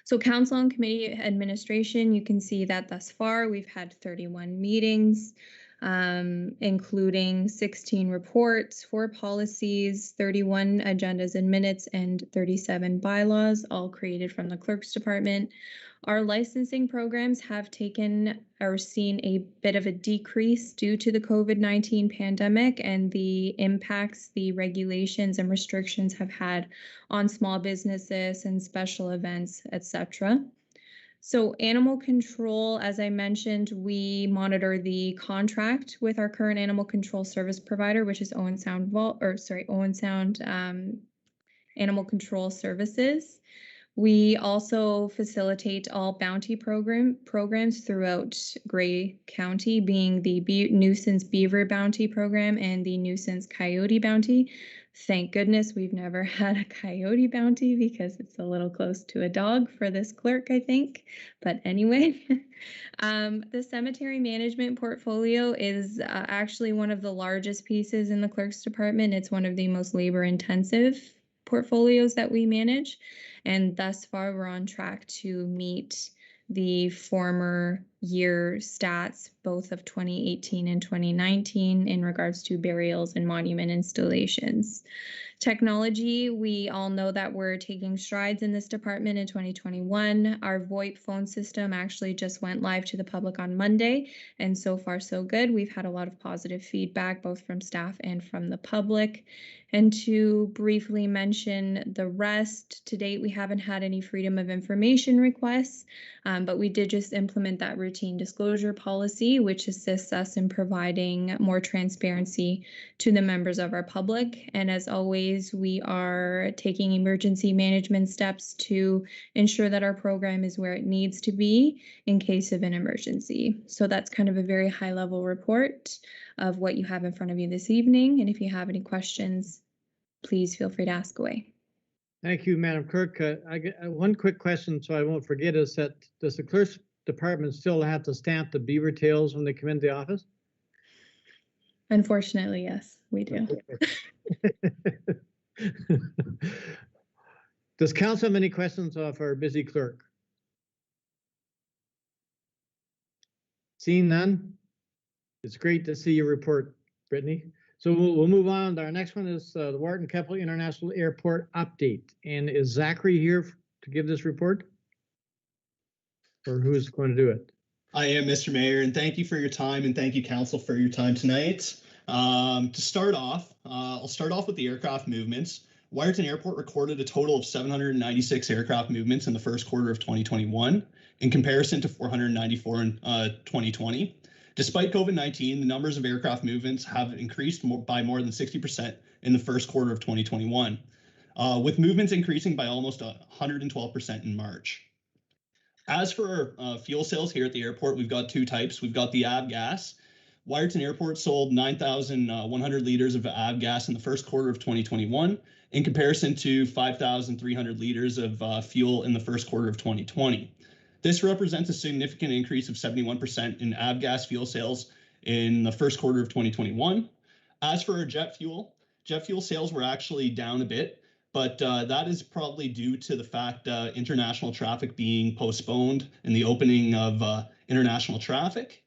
So council and committee administration, you can see that thus far we've had 31 meetings, including 16 reports, 4 policies, 31 agendas and minutes, and 37 bylaws, all created from the clerk's department. Our licensing programs have taken or seen a bit of a decrease due to the COVID-19 pandemic and the impacts the regulations and restrictions have had on small businesses and special events, etc. So animal control, as I mentioned, we monitor the contract with our current animal control service provider, which is Owen Sound Animal Control Services. We also facilitate all bounty programs throughout Grey County, being the nuisance beaver bounty program and the nuisance coyote bounty. Thank goodness we've never had a coyote bounty because it's a little close to a dog for this clerk, I think. But anyway, the cemetery management portfolio is actually one of the largest pieces in the clerk's department. It's one of the most labor-intensive portfolios that we manage. And thus far, we're on track to meet the former year stats, both of 2018 and 2019, in regards to burials and monument installations. Technology, we all know that we're taking strides in this department in 2021. Our VoIP phone system actually just went live to the public on Monday, and so far so good. We've had a lot of positive feedback, both from staff and from the public. And to briefly mention the rest, to date, we haven't had any freedom of information requests, but we did just implement that routine disclosure policy, which assists us in providing more transparency to the members of our public. And as always, we are taking emergency management steps to ensure that our program is where it needs to be in case of an emergency. So that's kind of a very high-level report of what you have in front of you this evening. And if you have any questions, please feel free to ask away. Thank you, Madam Clerk. I get one quick question so I won't forget is that does the clerk's department still have to stamp the beaver tails when they come into the office? Unfortunately, yes, we do. Does council have any questions of our busy clerk? Seeing none, it's great to see your report, Brittany. So we'll move on. Our next one is the Wharton Keppel International Airport update. And is Zachary here to give this report? Or who's going to do it? I am, Mr. Mayor, and thank you for your time, and thank you, Council, for your time tonight. To start off, I'll start off with the aircraft movements. Wyerton Airport recorded a total of 796 aircraft movements in the first quarter of 2021, in comparison to 494 in 2020. Despite COVID-19, the numbers of aircraft movements have increased by more than 60% in the first quarter of 2021, with movements increasing by almost 112% in March. As for fuel sales here at the airport, we've got 2 types. We've got the avgas. Wyerton Airport sold 9,100 liters of avgas in the first quarter of 2021, in comparison to 5,300 liters of fuel in the first quarter of 2020. This represents a significant increase of 71% in avgas fuel sales in the first quarter of 2021. As for our jet fuel sales were actually down a bit, but that is probably due to the fact international traffic being postponed and the opening of international traffic.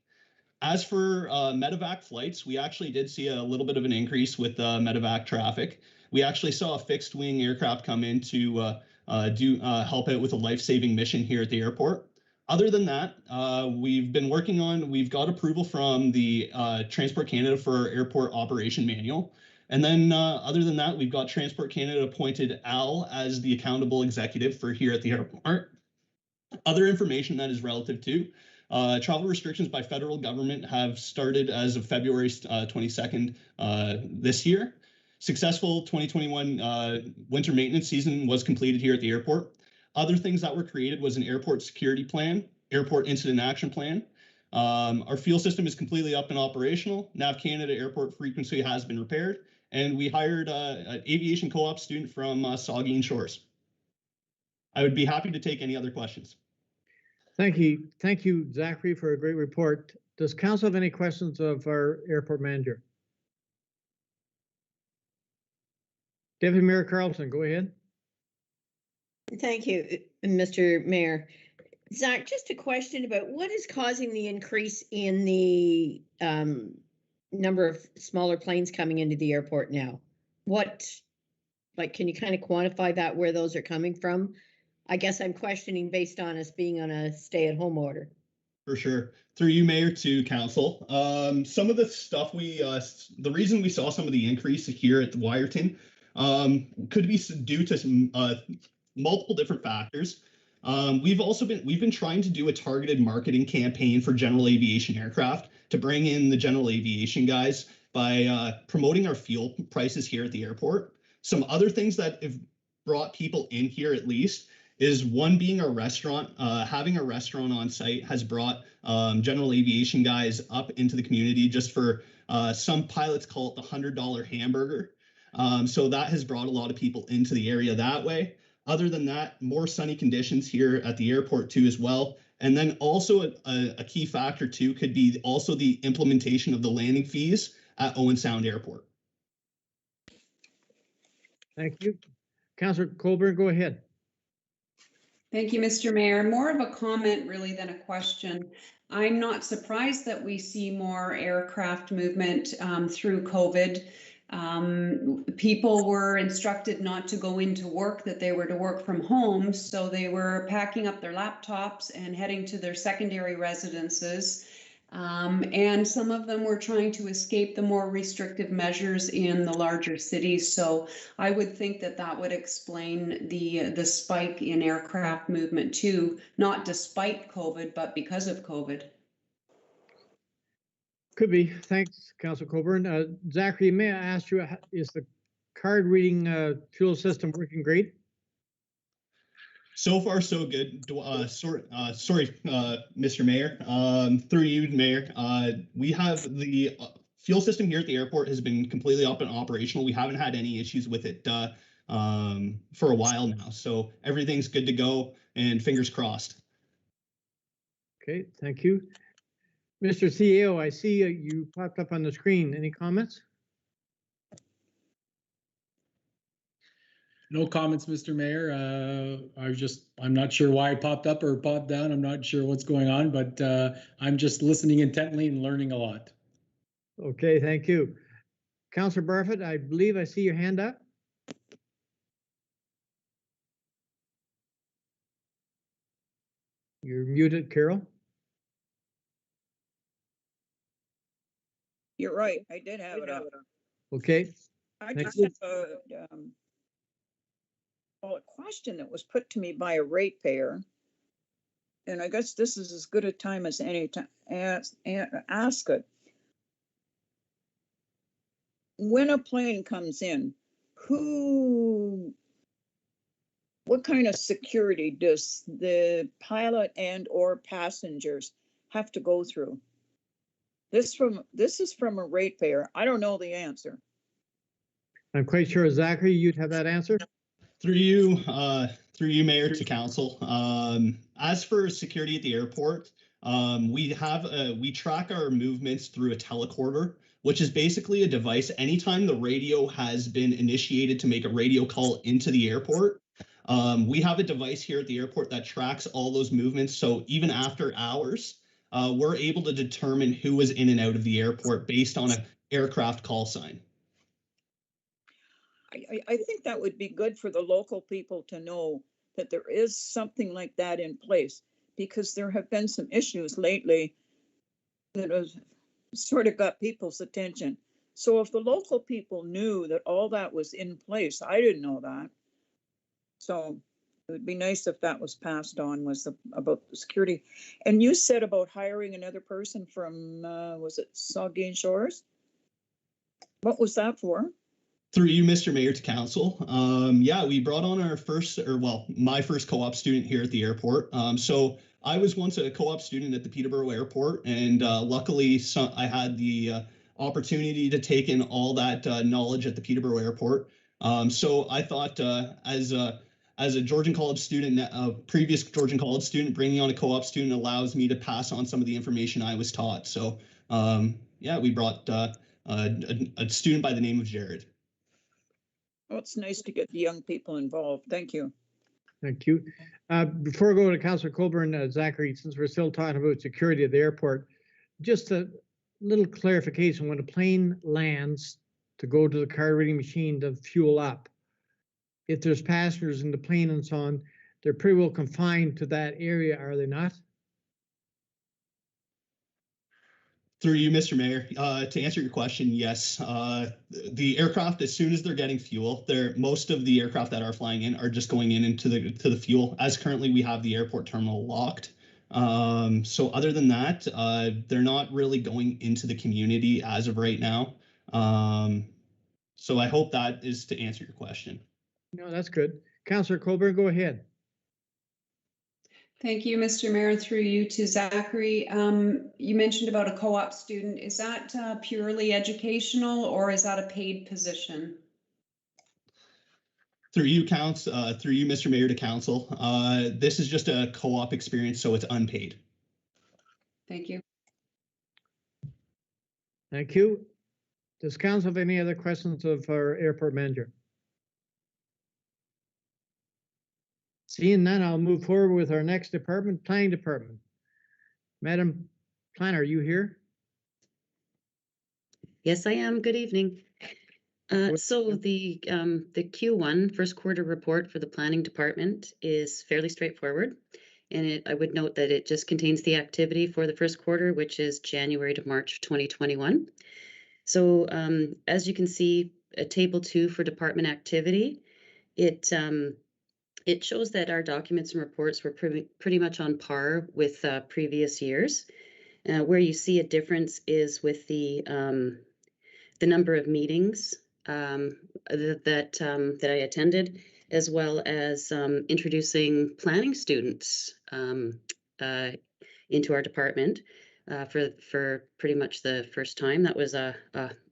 As for medevac flights, we actually did see a little bit of an increase with medevac traffic. We actually saw a fixed wing aircraft come into help out with a life-saving mission here at the airport. Other than that, we've got approval from the Transport Canada for our airport operation manual. And then other than that, we've got Transport Canada appointed Al as the accountable executive for here at the airport. Other information that is relative to travel restrictions by federal government have started as of February 22nd this year. Successful 2021 winter maintenance season was completed here at the airport. Other things that were created was an airport security plan, airport incident action plan. Our fuel system is completely up and operational. Nav Canada airport frequency has been repaired, and we hired an aviation co-op student from Saugeen Shores. I would be happy to take any other questions. Thank you, Zachary, for a great report. Does council have any questions of our airport manager? Deputy Mayor Carlson, go ahead. Thank you, Mr. Mayor. Zach, just a question about what is causing the increase in the number of smaller planes coming into the airport now? Can you kind of quantify that, where those are coming from? I guess I'm questioning based on us being on a stay-at-home order. For sure. Through you, Mayor, to Council. Some of the stuff the reason we saw some of the increase here at the Wyerton could be due to multiple different factors. We've been trying to do a targeted marketing campaign for general aviation aircraft to bring in the general aviation guys by promoting our fuel prices here at the airport. Some other things that have brought people in here, at least, is one being a restaurant. Having a restaurant on site has brought general aviation guys up into the community just for some pilots call it the $100 hamburger. So that has brought a lot of people into the area that way. Other than that, more sunny conditions here at the airport too as well. And then also a key factor too could be also the implementation of the landing fees at Owen Sound Airport. Thank you. Councillor Colburn, go ahead. Thank you, Mr. Mayor. More of a comment really than a question. I'm not surprised that we see more aircraft movement through COVID. People were instructed not to go into work, that they were to work from home. So they were packing up their laptops and heading to their secondary residences. And some of them were trying to escape the more restrictive measures in the larger cities. So I would think that that would explain the spike in aircraft movement too, not despite COVID, but because of COVID. Could be. Thanks, Councillor Colburn. Zachary, may I ask you, is the card reading fuel system working great? So far, so good. Sorry, Mr. Mayor. Through you, Mayor. We have the fuel system here at the airport has been completely up and operational. We haven't had any issues with it for a while now. So everything's good to go, and fingers crossed. Okay, thank you. Mr. CEO, I see you popped up on the screen. Any comments? No comments, Mr. Mayor. I'm not sure why it popped up or popped down. I'm not sure what's going on, but I'm just listening intently and learning a lot. Okay, thank you. Councillor Barfoot, I believe I see your hand up. You're muted, Carol. You're right, I did have it up. Okay. I Thank just you. have a question that was put to me by a ratepayer. And I guess this is as good a time as any to ask it. When a plane comes in, what kind of security does the pilot and or passengers have to go through? This is from a ratepayer. I don't know the answer. I'm quite sure, Zachary, you'd have that answer. Through you, Mayor, to Council. As for security at the airport, we track our movements through a telecorder, which is basically a device. Anytime the radio has been initiated to make a radio call into the airport, we have a device here at the airport that tracks all those movements. So even after hours, we're able to determine who was in and out of the airport based on an aircraft call sign. I think that would be good for the local people to know that there is something like that in place, because there have been some issues lately that has sort of got people's attention. So if the local people knew that all that was in place, I didn't know that. So it would be nice if that was passed on, about the security. And you said about hiring another person from, was it Saugeen Shores? What was that for? Through you, Mr. Mayor, to council. Yeah, we brought on our first, or well, my first co-op student here at the airport. So I was once a co-op student at the Peterborough Airport, and luckily I had the opportunity to take in all that knowledge at the Peterborough Airport. So I thought as a Georgian College student, a previous Georgian College student, bringing on a co-op student allows me to pass on some of the information I was taught. So yeah, we brought a student by the name of Jared. Well, it's nice to get the young people involved. Thank you. Thank you. Before I go to Councillor Colburn, Zachary, since we're still talking about security at the airport, just a little clarification. When a plane lands to go to the card reading machine to fuel up, if there's passengers in the plane and so on, they're pretty well confined to that area, are they not? Through you, Mr. Mayor, to answer your question, yes. The aircraft, as soon as they're getting fuel, most of the aircraft that are flying in are just going into the fuel. As currently, we have the airport terminal locked. So other than that, they're not really going into the community as of right now. So I hope that is to answer your question. No, that's good. Councillor Colburn, go ahead. Thank you, Mr. Mayor. Through you to Zachary. You mentioned about a co-op student. Is that purely educational, or is that a paid position? Through you, Mr. Mayor, to council. This is just a co-op experience, so it's unpaid. Thank you. Thank you. Does council have any other questions of our airport manager? Seeing none, I'll move forward with our next department, planning department. Madam Planner, are you here? Yes, I am. Good evening. So the Q1 first quarter report for the planning department is fairly straightforward. And I would note that it just contains the activity for the first quarter, which is January to March 2021. So as you can see, table 2 for department activity, it shows that our documents and reports were pretty much on par with previous years. Where you see a difference is with the number of meetings that I attended, as well as introducing planning students into our department for pretty much the first time. That was a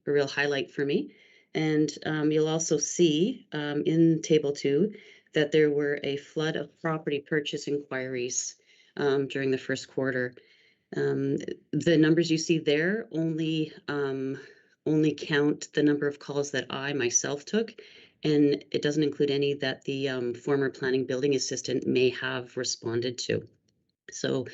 real highlight for me. And you'll also see in table 2 that there were a flood of property purchase inquiries during the first quarter. The numbers you see there only count the number of calls that I myself took, and it doesn't include any that the former planning building assistant may have responded to. So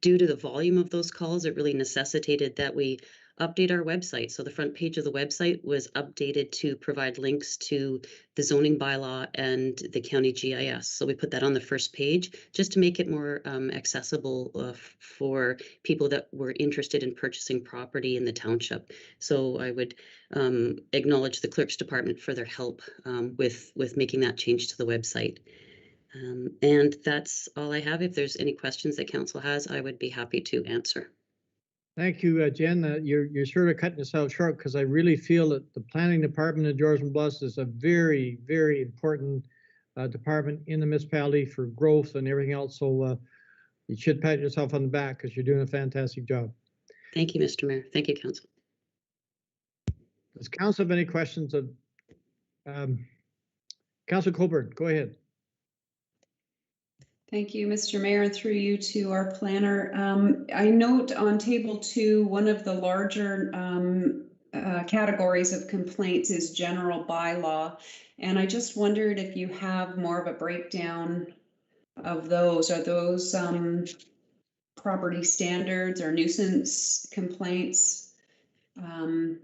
due to the volume of those calls, it really necessitated that we update our website. So the front page of the website was updated to provide links to the zoning bylaw and the county GIS. So we put that on the first page just to make it more accessible for people that were interested in purchasing property in the township. So I would acknowledge the clerk's department for their help with making that change to the website. And that's all I have. If there's any questions that council has, I would be happy to answer. Thank you, Jen. You're sort of cutting yourself short, because I really feel that the planning department of Georgian Bluffs is a very, very important department in the municipality for growth and everything else. So you should pat yourself on the back, because you're doing a fantastic job. Thank you, Mr. Mayor. Thank you, council. Does council have any questions of Councilor Colburn? Go ahead. Thank you, Mr. Mayor, and through you to our planner. I note on table 2, one of the larger categories of complaints is general bylaw. And I just wondered if you have more of a breakdown of those. Are those property standards or nuisance complaints? And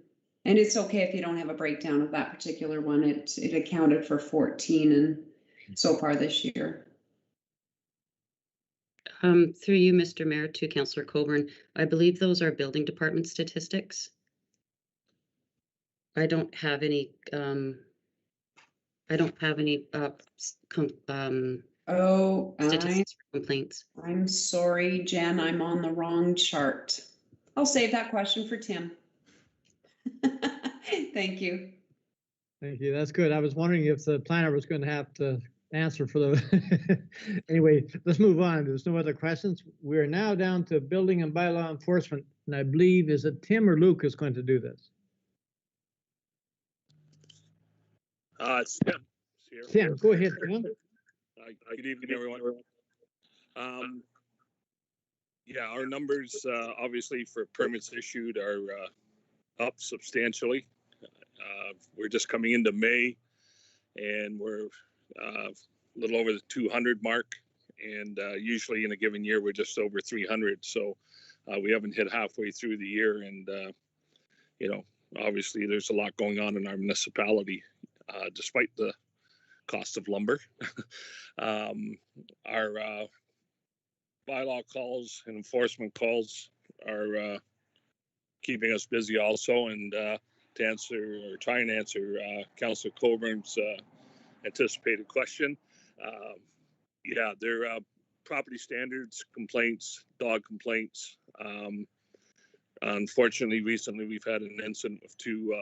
it's okay if you don't have a breakdown of that particular one. It accounted for 14 and so far this year. Through you, Mr. Mayor, to Councillor Coburn, I believe those are building department statistics. I don't have any, statistics for complaints. I'm sorry, Jen, I'm on the wrong chart. I'll save that question for Tim. Thank you. Thank you. That's good. I was wondering if the planner was going to have to answer for the. Anyway, let's move on. There's no other questions. We're now down to building and bylaw enforcement. And I believe, is it Tim or Luke is going to do this? It's Tim. Tim, go ahead, Tim. Good evening, everyone. Yeah, our numbers, obviously, for permits issued are up substantially. We're just coming into May, and we're a little over the 200 mark. And usually in a given year, we're just over 300. So we haven't hit halfway through the year. And, you know, obviously there's a lot going on in our municipality, despite the cost of lumber. Our bylaw calls and enforcement calls are keeping us busy also. And to answer or try and answer Councillor Coburn's anticipated question, yeah, there are property standards complaints, dog complaints. Unfortunately, recently we've had an incident with two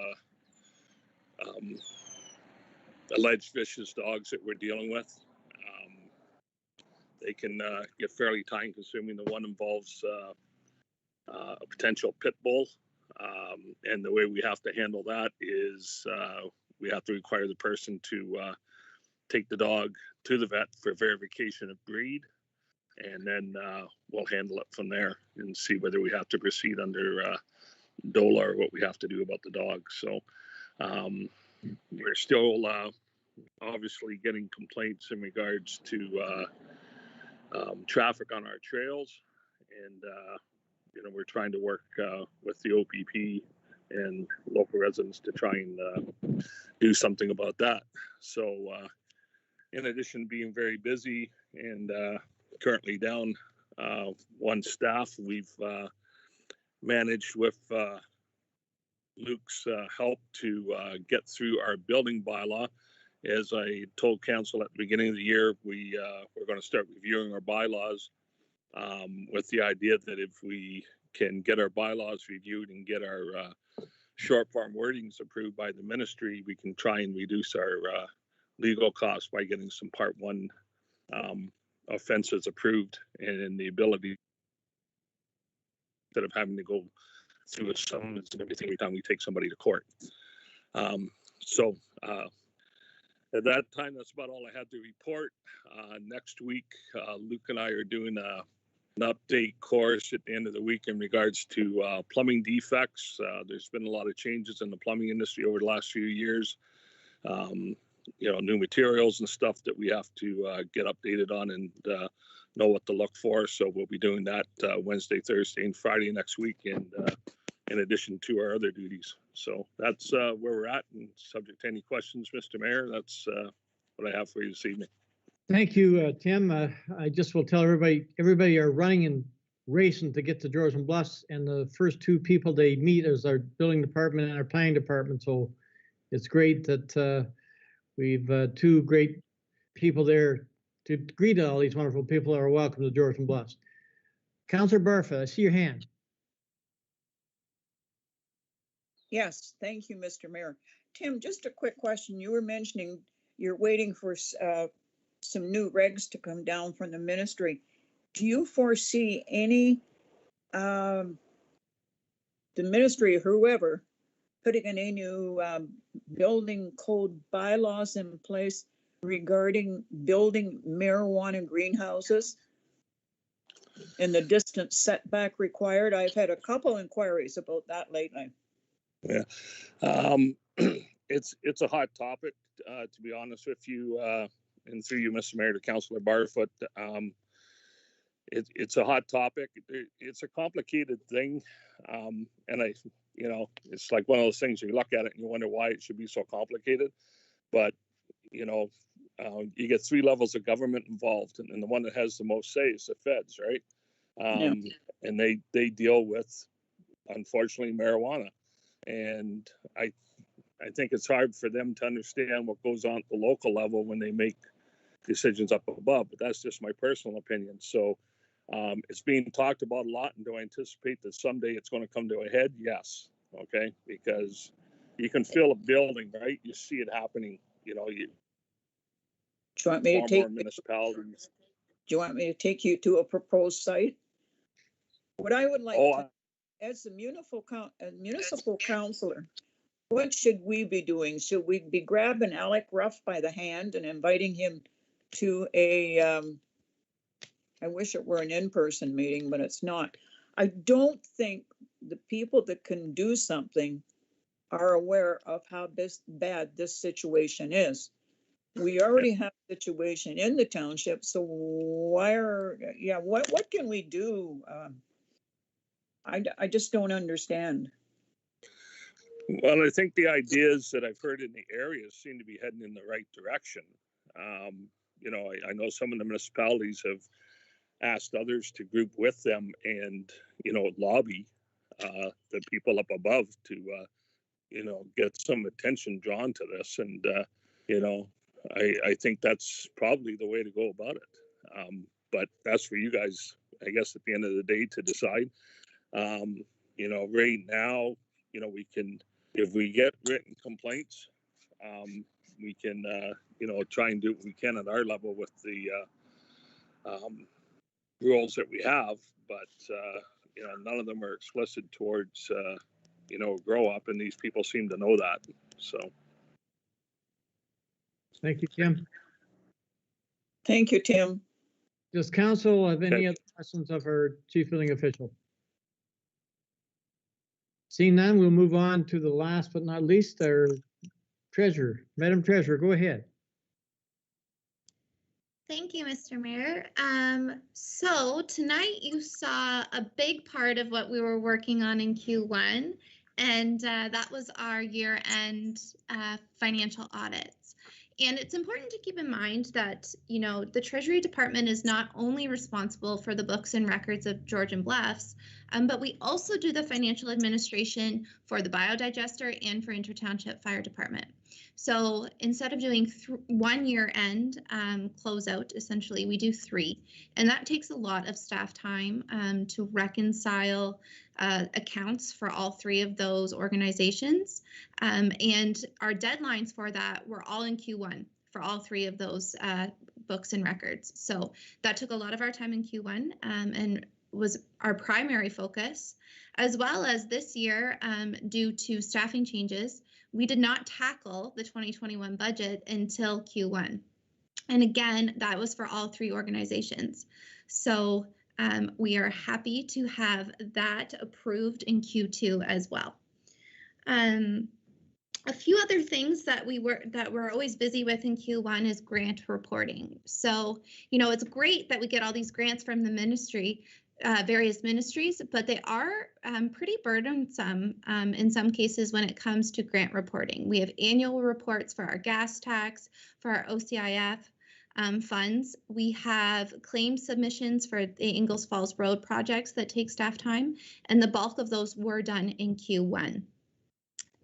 alleged vicious dogs that we're dealing with. They can get fairly time consuming. The one involves a potential pit bull. And the way we have to handle that is we have to require the person to take the dog to the vet for verification of breed. And then we'll handle it from there and see whether we have to proceed under DOLA or what we have to do about the dog. So we're still obviously getting complaints in regards to traffic on our trails, and you know, we're trying to work with the OPP and local residents to try and do something about that. So in addition to being very busy and currently down one staff, we've managed with Luke's help to get through our building bylaw. As I told council at the beginning of the year, we're going to start reviewing our bylaws with the idea that if we can get our bylaws reviewed and get our short form wordings approved by the ministry, we can try and reduce our legal costs by getting some Part 1 offenses approved, and the ability, instead of having to go through a summons and everything every time we take somebody to court. So at that time, that's about all I had to report. Next week, Luke and I are doing an update course at the end of the week in regards to plumbing defects. There's been a lot of changes in the plumbing industry over the last few years. You know, new materials and stuff that we have to get updated on and know what to look for. So we'll be doing that Wednesday, Thursday, and Friday next week, and in addition to our other duties. So that's where we're at, and subject to any questions, Mr. Mayor, that's what I have for you this evening. Thank you, Tim. I just will tell everybody are running and racing to get to Georgian Bluffs, and the first two people they meet is our building department and our planning department. So it's great that we've two great people there to greet all these wonderful people that are welcome to Georgian Bluffs. Councillor Barfa, I see your hand. Yes, thank you, Mr. Mayor. Tim, just a quick question. You were mentioning you're waiting for some new regs to come down from the ministry. Do you foresee any, the ministry or whoever, putting any new building code bylaws in place regarding building marijuana greenhouses and the distance setback required? I've had a couple inquiries about that lately. Yeah, it's a hot topic, to be honest with you, and through you, Mr. Mayor, to Councillor Barfoot. It's a hot topic. It's a complicated thing, and you know, it's like one of those things you look at it and you wonder why it should be so complicated. But you know, you get three levels of government involved, and the one that has the most say is the feds, right? And they deal with, unfortunately, marijuana. And I think it's hard for them to understand what goes on at the local level when they make decisions up above, but that's just my personal opinion. So it's being talked about a lot, and do I anticipate that someday it's going to come to a head? Yes. Okay, because you can feel a building, right? You see it happening. You know, Do you want me to take? More municipalities. Do you want me to take you to a proposed site? What I would like, as a municipal councillor, what should we be doing? Should we be grabbing Alec Ruff by the hand and inviting him to a, I wish it were an in-person meeting, but it's not. I don't think the people that can do something are aware of how bad this situation is. We already have a situation in the township, so what can we do? I just don't understand. Well, I think the ideas that I've heard in the area seem to be heading in the right direction. You know, I know some of the municipalities have asked others to group with them and, you know, lobby the people up above to, you know, get some attention drawn to this. And, you know, I think that's probably the way to go about it. But that's for you guys, I guess, at the end of the day to decide. You know, right now, you know, we can, if we get written complaints, we can, you know, try and do what we can at our level with the rules that we have. But, you know, none of them are explicit towards, you know, grow up, and these people seem to know that. So. Thank you, Tim. Thank you, Tim. Does council have any other questions of our chief building official? Seeing none, we'll move on to the last but not least, our treasurer. Madam Treasurer, go ahead. Thank you, Mr. Mayor. So tonight you saw a big part of what we were working on in Q1, and that was our year-end financial audits. And it's important to keep in mind that, you know, the Treasury Department is not only responsible for the books and records of Georgian Bluffs, but we also do the financial administration for the biodigester and for Inter-Township Fire Department. So instead of doing 1 year end closeout, essentially we do 3, and that takes a lot of staff time to reconcile accounts for all 3 of those organizations. And our deadlines for that were all in Q1 for all 3 of those books and records. So that took a lot of our time in Q1 and was our primary focus, as well as this year, due to staffing changes, we did not tackle the 2021 budget until Q1. And again, that was for all 3 organizations. So we are happy to have that approved in Q2 as well. A few other things that we're always busy with in Q1 is grant reporting. So, you know, it's great that we get all these grants from the ministry, various ministries, but they are pretty burdensome in some cases when it comes to grant reporting. We have annual reports for our gas tax, for our OCIF funds. We have claim submissions for the Ingalls Falls Road projects that take staff time, and the bulk of those were done in Q1.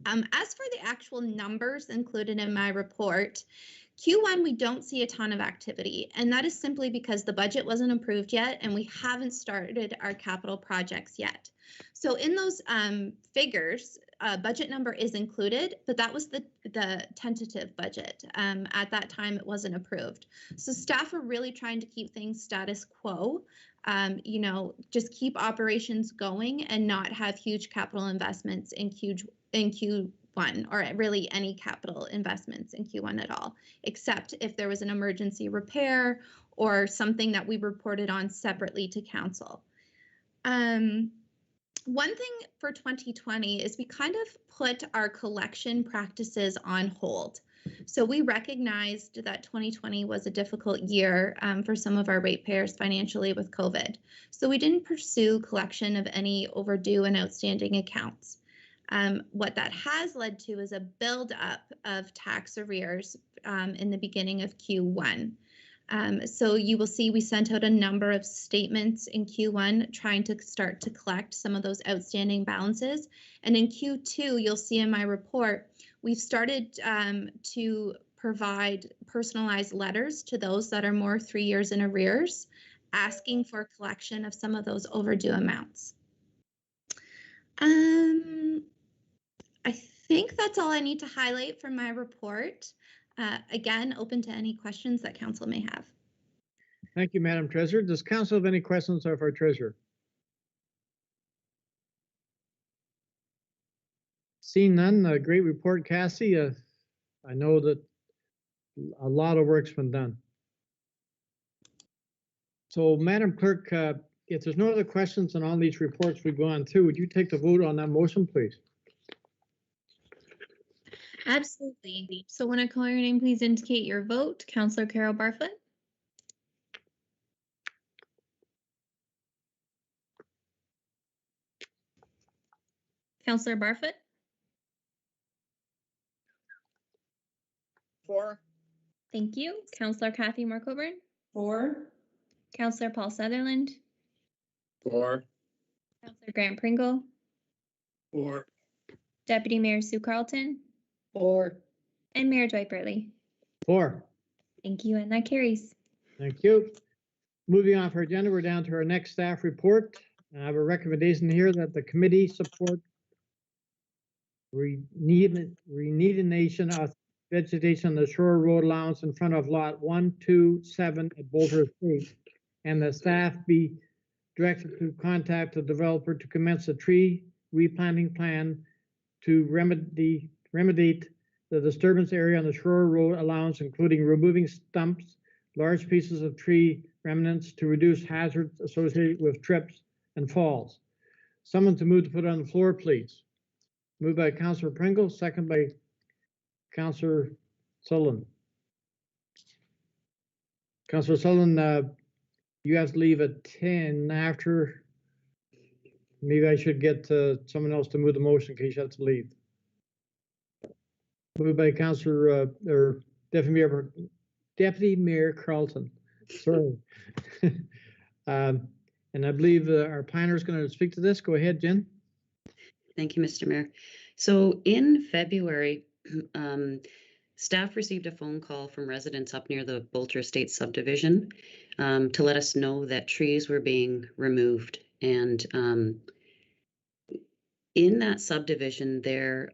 As for the actual numbers included in my report, Q1, we don't see a ton of activity, and that is simply because the budget wasn't approved yet and we haven't started our capital projects yet. So in those figures, budget number is included, but that was the tentative budget. At that time, it wasn't approved. So staff are really trying to keep things status quo, you know, just keep operations going and not have huge capital investments in Q1, or really any capital investments in Q1 at all, except if there was an emergency repair or something that we reported on separately to council. One thing for 2020 is we kind of put our collection practices on hold. So we recognized that 2020 was a difficult year for some of our ratepayers financially with COVID. So we didn't pursue collection of any overdue and outstanding accounts. What that has led to is a buildup of tax arrears in the beginning of Q1. So you will see we sent out a number of statements in Q1 trying to start to collect some of those outstanding balances. And in Q2, you'll see in my report, we've started to provide personalized letters to those that are more 3 years in arrears, asking for collection of some of those overdue amounts. I think that's all I need to highlight from my report. Again, open to any questions that council may have. Thank you, Madam Treasurer. Does council have any questions of our treasurer? Seeing none, a great report, Cassie. I know that a lot of work's been done. So, Madam Clerk, if there's no other questions on all these reports we've gone through, would you take the vote on that motion, please? Absolutely. So when I call your name, please indicate your vote. Councillor Carol Barfoot. Councillor Barfoot. For. Thank you. Councillor Kathy Marcoburn. For. Councillor Paul Sutherland. For. Councillor Grant Pringle. For. Deputy Mayor Sue Carlton. For. And Mayor Dwight Burley. For. Thank you, and that carries. Thank you. Moving off our agenda, we're down to our next staff report. I have a recommendation here that the committee support renegation of vegetation on the Shore Road allowance in front of lot 127 at Boulder Estate, and the staff be directed to contact the developer to commence a tree replanting plan to remediate the disturbance area on the Shore Road allowance, including removing stumps, large pieces of tree remnants to reduce hazards associated with trips and falls. Someone to move to put it on the floor, please. Moved by Councillor Pringle, second by Councillor Sullivan. Councillor Sullivan, you have to leave at 10 after. Maybe I should get someone else to move the motion in case you have to leave. Moved by Councillor or Deputy Mayor Carlton. Sorry. And I believe our planner is going to speak to this. Go ahead, Jen. Thank you, Mr. Mayor. So in February, staff received a phone call from residents up near the Boulder Estate subdivision to let us know that trees were being removed. And in that subdivision, there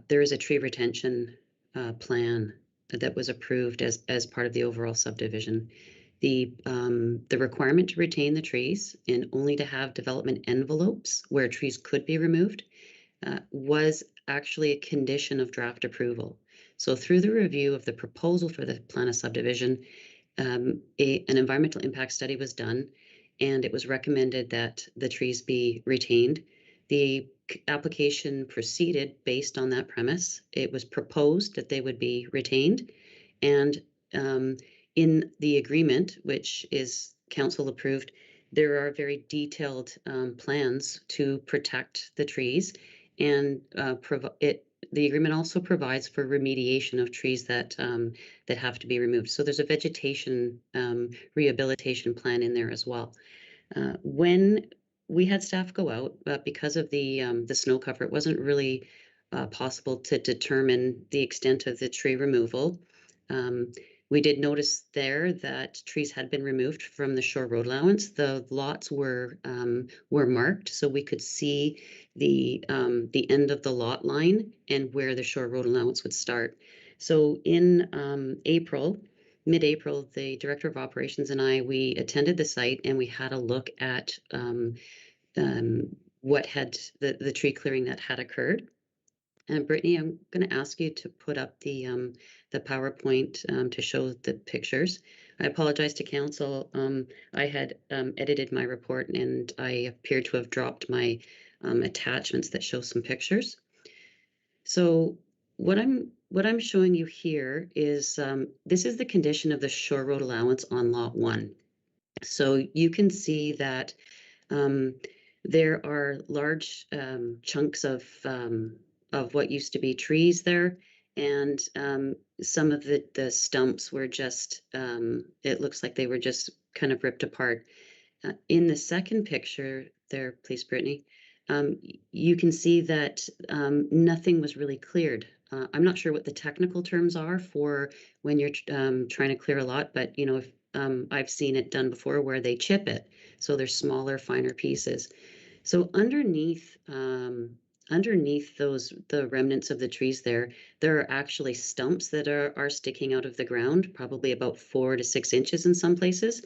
is a tree retention plan that was approved as part of the overall subdivision. The requirement to retain the trees and only to have development envelopes where trees could be removed was actually a condition of draft approval. So through the review of the proposal for the plan of subdivision, an environmental impact study was done, and it was recommended that the trees be retained. The application proceeded based on that premise. It was proposed that they would be retained, and in the agreement, which is council approved, there are very detailed plans to protect the trees, and the agreement also provides for remediation of trees that have to be removed. So there's a vegetation rehabilitation plan in there as well. When we had staff go out, because of the snow cover, it wasn't really possible to determine the extent of the tree removal. We did notice there that trees had been removed from the Shore Road allowance. The lots were marked, so we could see the end of the lot line and where the Shore Road allowance would start. So in mid-April, the Director of Operations and we attended the site, and we had a look at what had the tree clearing that had occurred. And Brittany, I'm going to ask you to put up the PowerPoint to show the pictures. I apologize to council. I had edited my report, and I appear to have dropped my attachments that show some pictures. So what I'm showing you here is this is the condition of the Shore Road allowance on lot 1. So you can see that There are large chunks of what used to be trees there, and some of the stumps were just, it looks like they were just kind of ripped apart. In the second picture there, please, Brittany, you can see that nothing was really cleared. I'm not sure what the technical terms are for when you're trying to clear a lot, but you know, if I've seen it done before where they chip it, so they're smaller, finer pieces. So underneath the remnants of the trees there are actually stumps that are sticking out of the ground, probably about 4 to 6 inches in some places.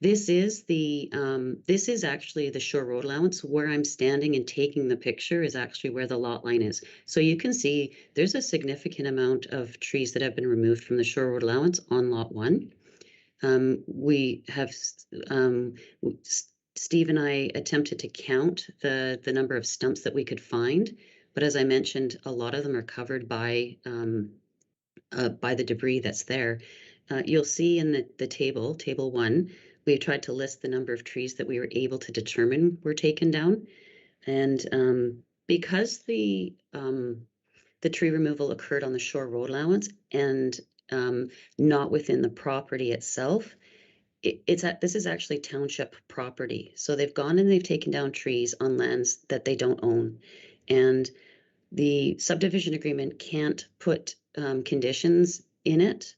This is actually the shore road allowance. Where I'm standing and taking the picture is actually where the lot line is. So you can see there's a significant amount of trees that have been removed from the shore road allowance on lot 1. We have Steve and I attempted to count the number of stumps that we could find, but as I mentioned, a lot of them are covered by the debris that's there. You'll see in the table 1, we tried to list the number of trees that we were able to determine were taken down. And because the tree removal occurred on the shore road allowance and not within the property itself, this is actually township property. So they've gone and they've taken down trees on lands that they don't own. And the subdivision agreement can't put conditions in it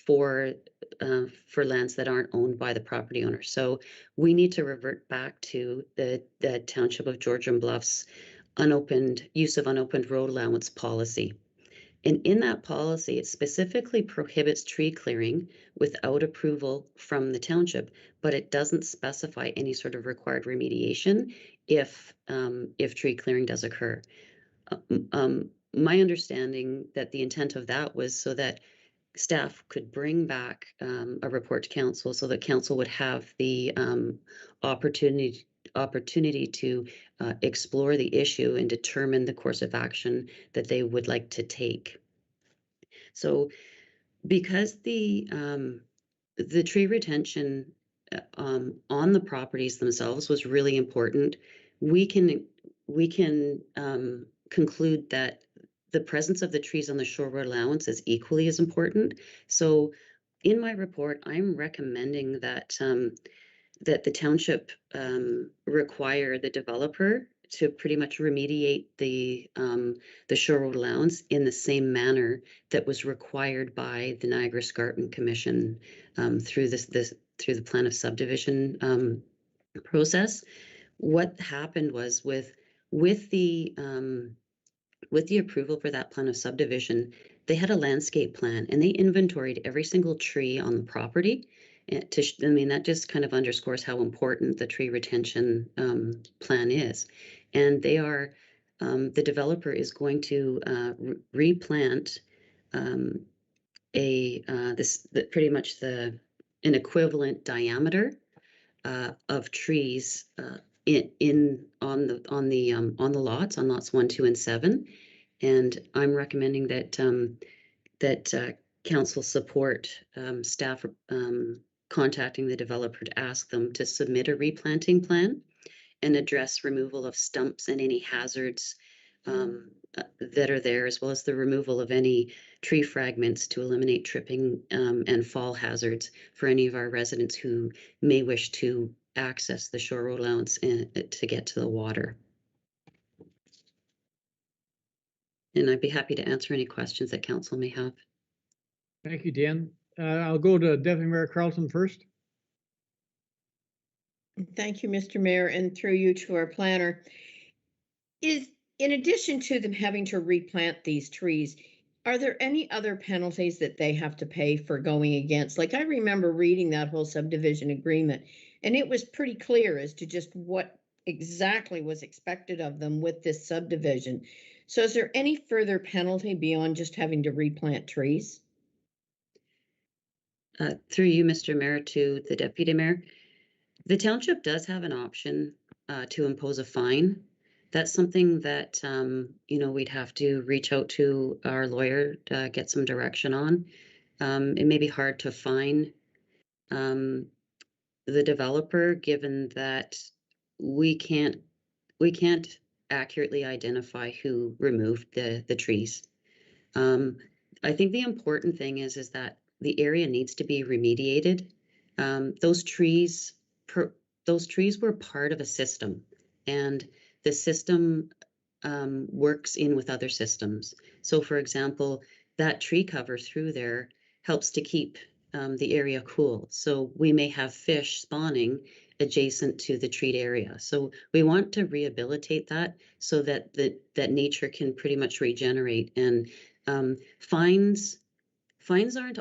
for lands that aren't owned by the property owner. So we need to revert back to the Township of Georgian Bluffs use of unopened road allowance policy. And in that policy, it specifically prohibits tree clearing without approval from the township, but it doesn't specify any sort of required remediation if tree clearing does occur. My understanding that the intent of that was so that staff could bring back a report to council, so that council would have the opportunity to explore the issue and determine the course of action that they would like to take. So because the tree retention on the properties themselves was really important, we can conclude that the presence of the trees on the shore road allowance is equally as important. So in my report, I'm recommending that that the township require the developer to pretty much remediate the shore road allowance in the same manner that was required by the Niagara Escarpment Commission through through the plan of subdivision process. What happened was with the approval for that plan of subdivision, they had a landscape plan and they inventoried every single tree on the property. I mean, that just kind of underscores how important the tree retention plan is. And they are, the developer is going to replant pretty much an equivalent diameter of trees on the lots, on lots 1, 2, and 7. And I'm recommending that council support staff contacting the developer to ask them to submit a replanting plan and address removal of stumps and any hazards that are there, as well as the removal of any tree fragments to eliminate tripping and fall hazards for any of our residents who may wish to access the shore road allowance to get to the water. And I'd be happy to answer any questions that council may have. Thank you, Dan. I'll go to Deputy Mayor Carlson first. Thank you, Mr. Mayor, and through you to our planner. In addition to them having to replant these trees, are there any other penalties that they have to pay for going against? Like, I remember reading that whole subdivision agreement, and it was pretty clear as to just what exactly was expected of them with this subdivision. So is there any further penalty beyond just having to replant trees? Through you, Mr. Mayor, to the Deputy Mayor, the township does have an option to impose a fine. That's something that, we'd have to reach out to our lawyer to get some direction on. It may be hard to fine the developer, given that we can't accurately identify who removed the trees. I think the important thing is that the area needs to be remediated. Those trees were part of a system, and the system works in with other systems. So, for example, that tree cover through there helps to keep the area cool. So we may have fish spawning adjacent to the treat area. So we want to rehabilitate that so that that nature can pretty much regenerate. And fines aren't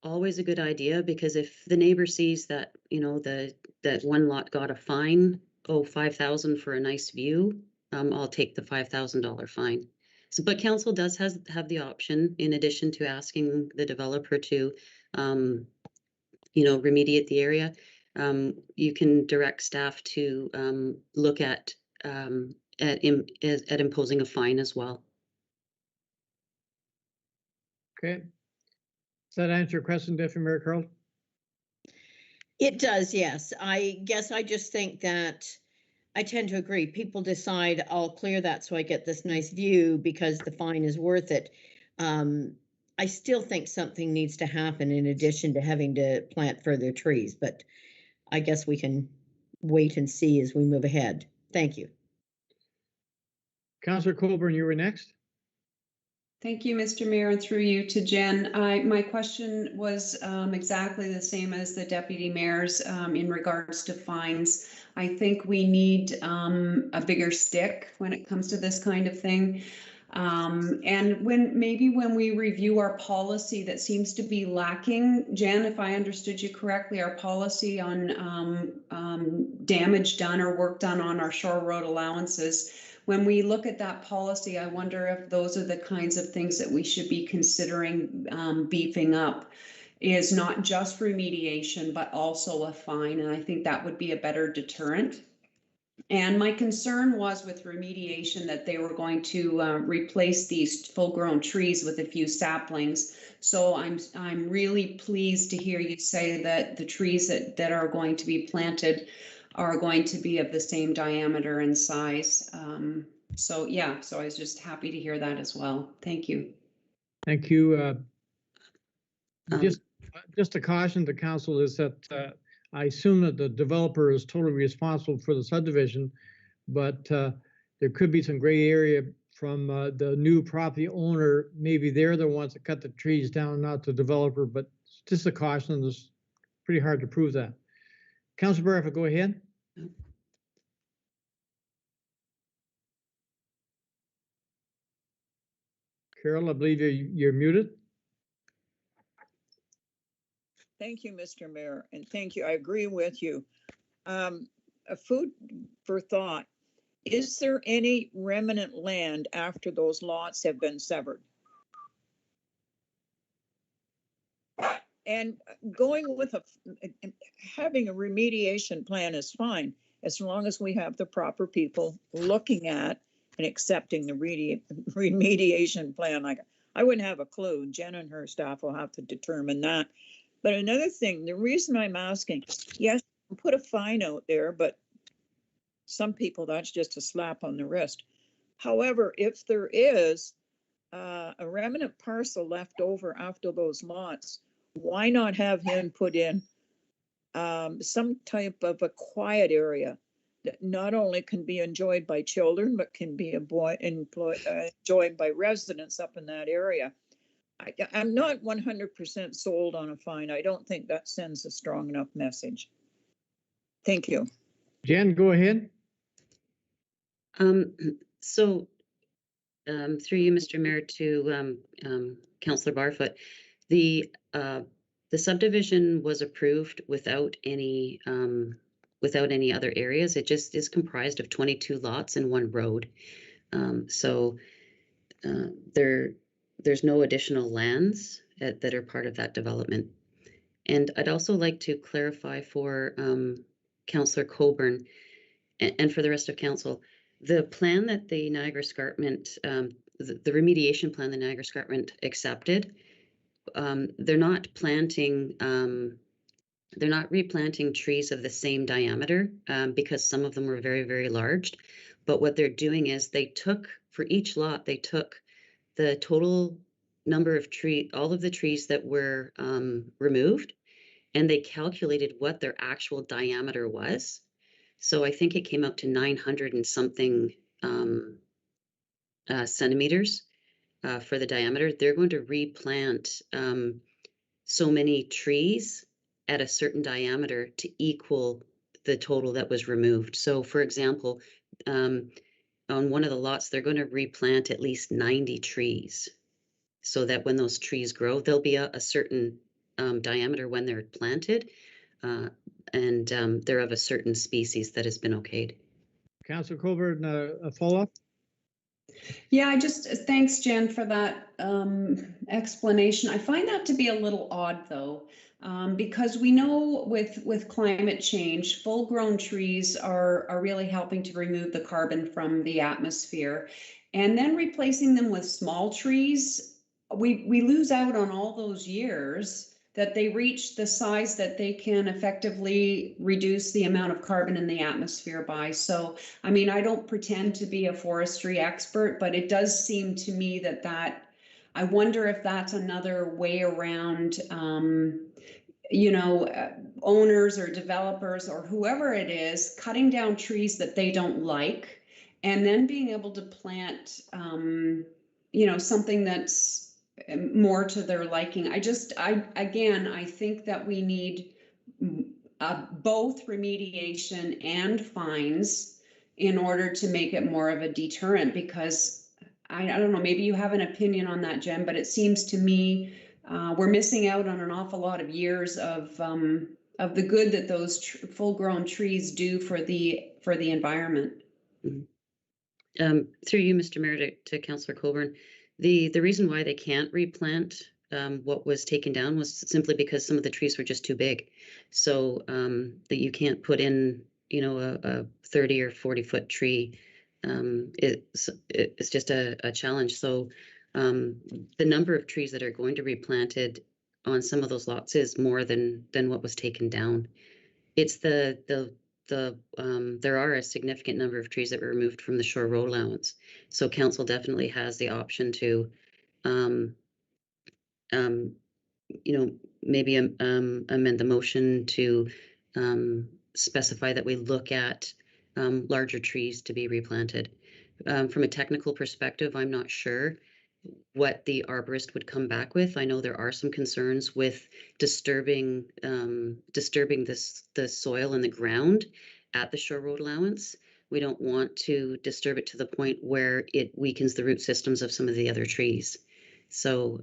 always a good idea, because if the neighbor sees that, you know, that one lot got a fine, oh, 5,000 for a nice view, I'll take the $5,000 fine. So, but council does have the option, in addition to asking the developer to, you know, remediate the area. You can direct staff to look at imposing a fine as well. Okay. Does that answer your question, Deputy Mayor Carroll? It does, yes. I guess I just think that I tend to agree. People decide I'll clear that so I get this nice view because the fine is worth it. I still think something needs to happen in addition to having to plant further trees, but I guess we can wait and see as we move ahead. Thank you. Councillor Colburn, you were next. Thank you, Mr. Mayor, and through you to Jen. My question was exactly the same as the Deputy Mayor's in regards to fines. I think we need a bigger stick when it comes to this kind of thing. And when we review our policy that seems to be lacking, Jen, if I understood you correctly, our policy on damage done or work done on our shore road allowances. When we look at that policy, I wonder if those are the kinds of things that we should be considering beefing up, is not just remediation, but also a fine. And I think that would be a better deterrent. And my concern was with remediation that they were going to replace these full-grown trees with a few saplings. So I'm really pleased to hear you say that the trees that are going to be planted are going to be of the same diameter and size. So yeah, so I was just happy to hear that as well. Thank you. Thank you. Just a caution to council is that I assume that the developer is totally responsible for the subdivision, but there could be some gray area from the new property owner. Maybe they're the ones that cut the trees down, not the developer, but just a caution. It's pretty hard to prove that. Councilor Barfa, go ahead. Carol, I believe you're muted. Thank you, Mr. Mayor, and thank you. I agree with you. A food for thought. Is there any remnant land after those lots have been severed? And going with having a remediation plan is fine, as long as we have the proper people looking at and accepting the remediation plan. Like, I wouldn't have a clue. Jen and her staff will have to determine that. But another thing, the reason I'm asking, yes, put a fine out there, but some people, that's just a slap on the wrist. However, if there is a remnant parcel left over after those lots, why not have him put in some type of a quiet area that not only can be enjoyed by children, but can be enjoyed by residents up in that area? I'm not 100% sold on a fine. I don't think that sends a strong enough message. Thank you. Jen, go ahead. So through you, Mr. Mayor, to Councillor Barfoot, the subdivision was approved without any other areas. It just is comprised of 22 lots and one road. So there's no additional lands that are part of that development. And I'd also like to clarify for Councillor Colburn and for the rest of council, the plan that the Niagara Escarpment, the remediation plan the Niagara Escarpment accepted, they're not planting they're not replanting trees of the same diameter because some of them were very, very large. But what they're doing is they took, for each lot, they took the total number of all of the trees that were removed, and they calculated what their actual diameter was. So I think it came out to 900 and something centimeters for the diameter. They're going to replant so many trees at a certain diameter to equal the total that was removed. So for example, on one of the lots, they're going to replant at least 90 trees so that when those trees grow, there'll be a certain diameter when they're planted, and they're of a certain species that has been okayed. Councillor Colbert, a follow-up? Yeah, thanks, Jen, for that explanation. I find that to be a little odd, though, because we know with climate change, full-grown trees are really helping to remove the carbon from the atmosphere, and then replacing them with small trees, we lose out on all those years that they reach the size that they can effectively reduce the amount of carbon in the atmosphere by. So, I mean, I don't pretend to be a forestry expert, but it does seem to me that I wonder if that's another way around, owners or developers or whoever it is, cutting down trees that they don't like, and then being able to plant, something that's more to their liking. I think that we need both remediation and fines in order to make it more of a deterrent, because I don't know, maybe you have an opinion on that, Jen, but it seems to me we're missing out on an awful lot of years of the good that those full-grown trees do for the environment. Mm-hmm. Through you, Mr. Mayor, to Councillor Colburn, the reason why they can't replant what was taken down was simply because some of the trees were just too big. So that you can't put in, a 30 or 40-foot tree. It's just a challenge. So the number of trees that are going to be replanted on some of those lots is more than what was taken down. It's there are a significant number of trees that were removed from the shore road allowance. So council definitely has the option to, maybe amend the motion to specify that we look at larger trees to be replanted. From a technical perspective, I'm not sure what the arborist would come back with. I know there are some concerns with disturbing the soil and the ground at the shore road allowance. We don't want to disturb it to the point where it weakens the root systems of some of the other trees. So,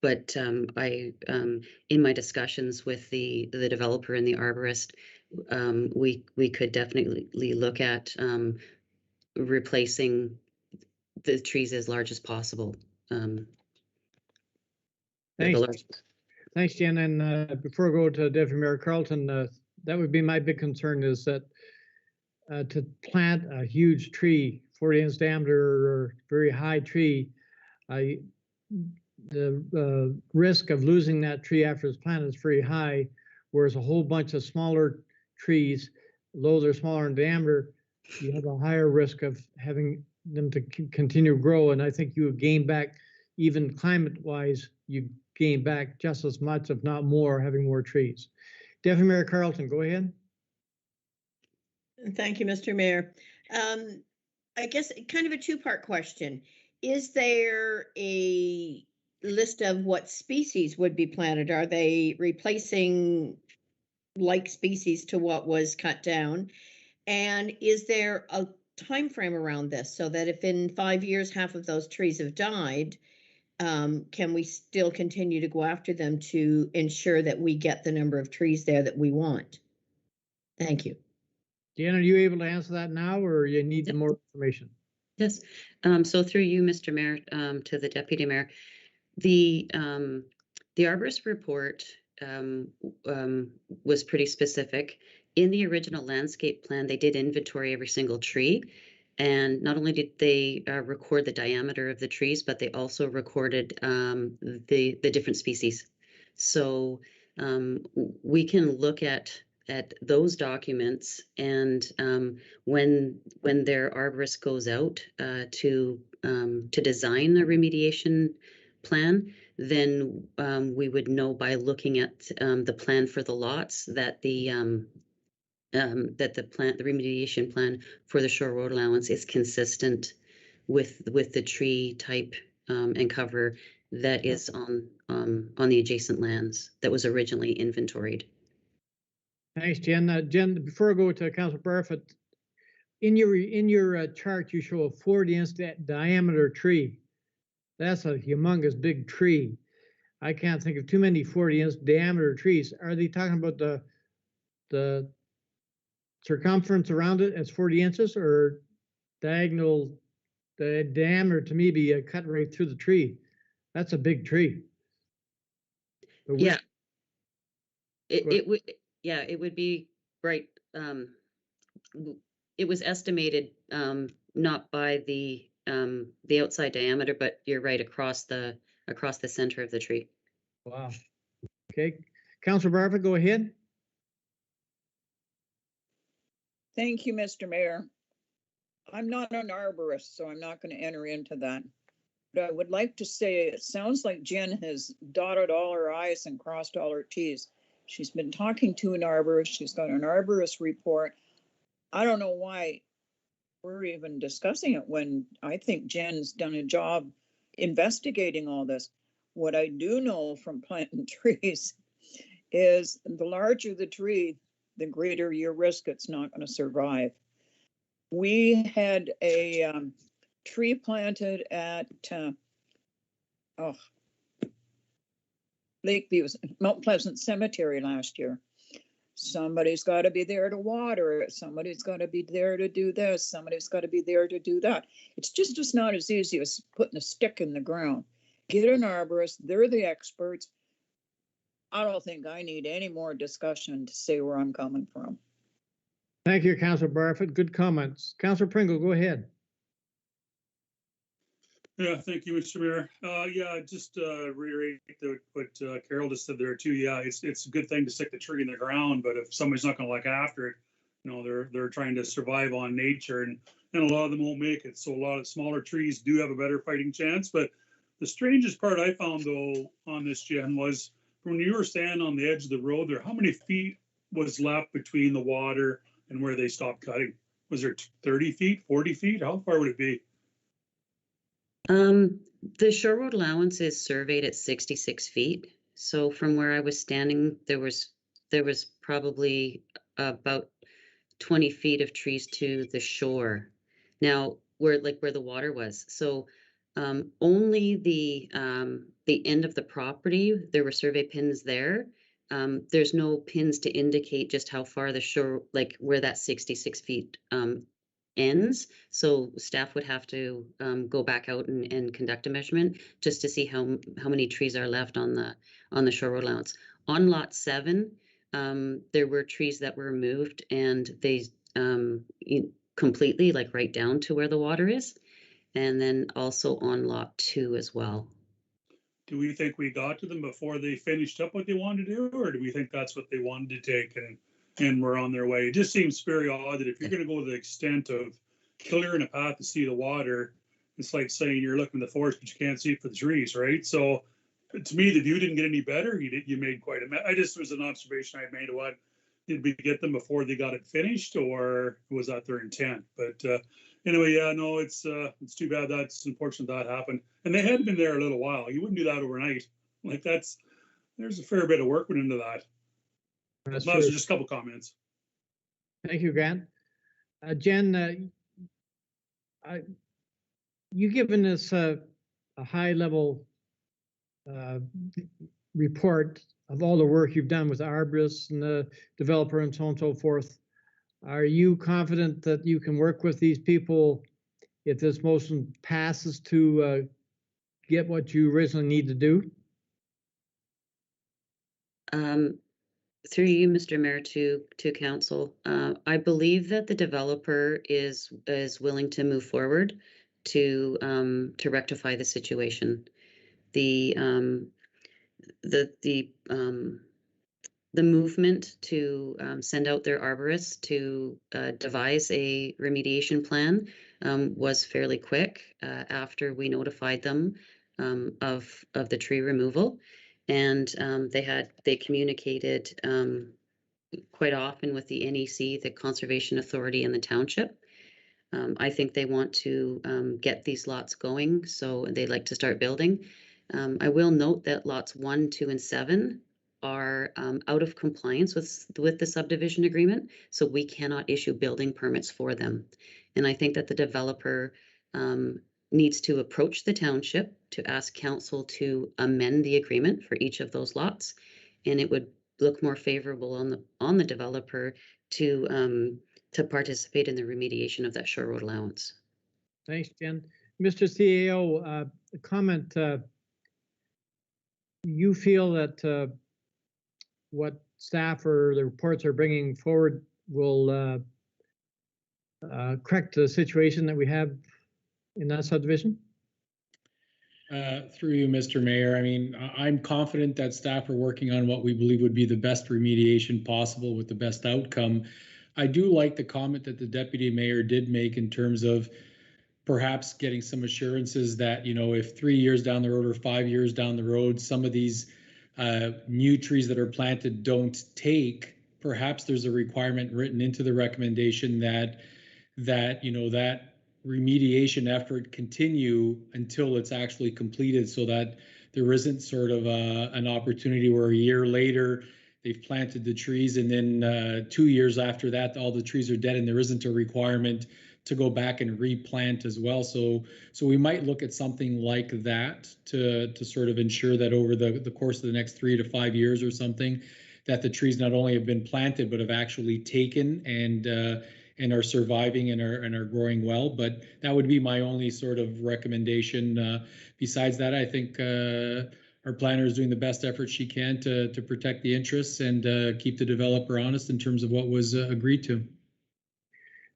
but I, in my discussions with the developer and the arborist, we could definitely look at replacing the trees as large as possible. Thanks, Jen. And before I go to Deputy Mayor Carlton, that would be my big concern, is that to plant a huge tree, 40 inch diameter or very high tree, the risk of losing that tree after it's planted is very high, whereas a whole bunch of smaller trees, though they're smaller in diameter, you have a higher risk of having them to continue to grow. And I think you would gain back, even climate-wise, you gain back just as much, if not more, having more trees. Deputy Mayor Carlton, go ahead. Thank you, Mr. Mayor. I guess kind of a two-part question. Is there a list of what species would be planted? Are they replacing like species to what was cut down? And is there a time frame around this, so that if in 5 years half of those trees have died, can we still continue to go after them to ensure that we get the number of trees there that we want? Thank you. Jan, are you able to answer that now, or you need more information? Yes. So through you, Mr. Mayor, to the Deputy Mayor, the arborist report was pretty specific. In the original landscape plan, they did inventory every single tree. And not only did they record the diameter of the trees, but they also recorded the different species. So we can look at those documents, and when their arborist goes out to design the remediation plan, then we would know by looking at the plan for the lots that the remediation plan for the shore road allowance is consistent with the tree type and cover that is on the adjacent lands that was originally inventoried. Thanks, Jen. Jen, before I go to Councilor Barfoot, in your chart, you show a 40-inch diameter tree. That's a humongous big tree. I can't think of too many 40-inch diameter trees. Are they talking about the circumference around it as 40 inches, or diagonal? The diameter to me be cut right through the tree. That's a big tree. But Yeah, it would. Yeah, it would be right. It was estimated not by the outside diameter, but you're right, across the center of the tree. Wow. Okay, Councilor Barfoot, go ahead. Thank you, Mr. Mayor. I'm not an arborist, so I'm not going to enter into that. But I would like to say it sounds like Jen has dotted all her I's and crossed all her T's. She's been talking to an arborist. She's got an arborist report. I don't know why we're even discussing it when I think Jen's done a job investigating all this. What I do know from planting trees is the larger the tree, the greater your risk it's not going to survive. We had a tree planted at Lakeview, Mount Pleasant Cemetery last year. Somebody's got to be there to water it. Somebody's got to be there to do this. Somebody's got to be there to do that. It's just not as easy as putting a stick in the ground. Get an arborist. They're the experts. I don't think I need any more discussion to say where I'm coming from. Thank you, Councilor Barfoot. Good comments. Councilor Pringle, go ahead. Yeah, thank you, Mr. Mayor. Yeah, just reiterate what Carol just said there too. Yeah, it's a good thing to stick the tree in the ground, but if somebody's not going to look after it, you know, they're trying to survive on nature, and a lot of them won't make it. So a lot of smaller trees do have a better fighting chance. But the strangest part I found though on this, Jen, was when you were standing on the edge of the road there, how many feet was left between the water and where they stopped cutting? Was there 30 feet, 40 feet? How far would it be? The shore road allowance is surveyed at 66 feet. So from where I was standing, there was probably about 20 feet of trees to the shore. Now, where the water was. So only the end of the property, there were survey pins there. There's no pins to indicate just how far the shore, like where that 66 feet ends. So staff would have to go back out and conduct a measurement just to see how many trees are left on the shore road allowance. On lot 7, there were trees that were removed, and they completely, like right down to where the water is, and then also on lot 2 as well. Do we think we got to them before they finished up what they wanted to do, or do we think that's what they wanted to take and we're on their way? It just seems very odd that if you're going to go to the extent of clearing a path to see the water, it's like saying you're looking at the forest but you can't see it for the trees, right? So to me, the view didn't get any better. You made quite a. I just was an observation I made. What did we get them before they got it finished, or was that their intent? But anyway, yeah, no, it's too bad. That's unfortunate that happened, and they had been there a little while. You wouldn't do that overnight. Like there's a fair bit of work went into that. That's Those are true. just a couple comments. Thank you, Grant. Jen, you given us a high level report of all the work you've done with arborists and the developer and so on and so forth. Are you confident that you can work with these people if this motion passes to get what you originally need to do? Through you, Mr. Mayor, to council, I believe that the developer is willing to move forward to rectify the situation. The the movement to send out their arborists to devise a remediation plan was fairly quick after we notified them of the tree removal, and they communicated quite often with the NEC, the Conservation Authority, and the township. I think they want to get these lots going, so they'd like to start building. I will note that lots 1, 2, and 7 are out of compliance with the subdivision agreement, so we cannot issue building permits for them. And I think that the developer needs to approach the township to ask council to amend the agreement for each of those lots, and it would look more favorable on the developer to participate in the remediation of that shore road allowance. Thanks, Jen. Mr. CAO, comment. You feel that what staff or the reports are bringing forward will correct the situation that we have in that subdivision? Through you, Mr. Mayor, I mean, I'm confident that staff are working on what we believe would be the best remediation possible with the best outcome. I do like the comment that the deputy mayor did make in terms of perhaps getting some assurances that, you know, if 3 years down the road or 5 years down the road, some of these new trees that are planted don't take, perhaps there's a requirement written into the recommendation that you know, that remediation effort continue until it's actually completed, so that there isn't sort of an opportunity where a year later they've planted the trees and then 2 years after that all the trees are dead and there isn't a requirement to go back and replant as well. So we might look at something like that to sort of ensure that over the course of the next 3 to 5 years or something, that the trees not only have been planted but have actually taken and are surviving and are growing well. But that would be my only sort of recommendation. Besides that, I think our planner is doing the best effort she can to protect the interests and keep the developer honest in terms of what was agreed to.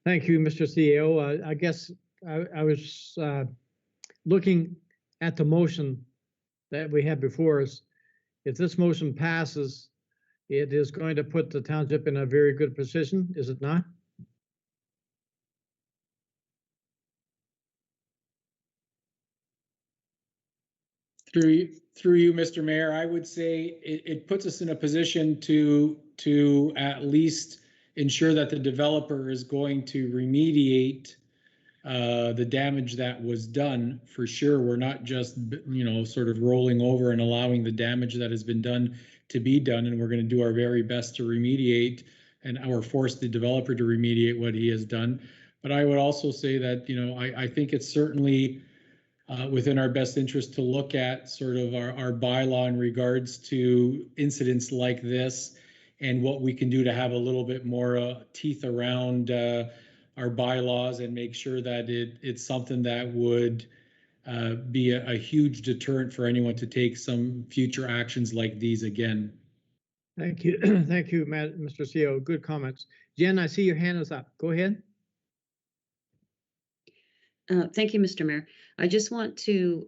Thank you, Mr. CEO. I guess I was looking at the motion that we have before us. If this motion passes, it is going to put the township in a very good position, is it not? Through you, Mr. Mayor, I would say it puts us in a position to at least ensure that the developer is going to remediate the damage that was done. For sure, we're not just, you know, sort of rolling over and allowing the damage that has been done to be done, and we're going to do our very best to remediate or force the developer to remediate what he has done. But I would also say that, you know, I think it's certainly within our best interest to look at sort of our bylaw in regards to incidents like this and what we can do to have a little bit more teeth around our bylaws and make sure that it's something that would be a huge deterrent for anyone to take some future actions like these again. Thank you. Thank you, Mr. CEO. Good comments. Jen, I see your hand is up. Go ahead. Thank you, Mr. Mayor. I just want to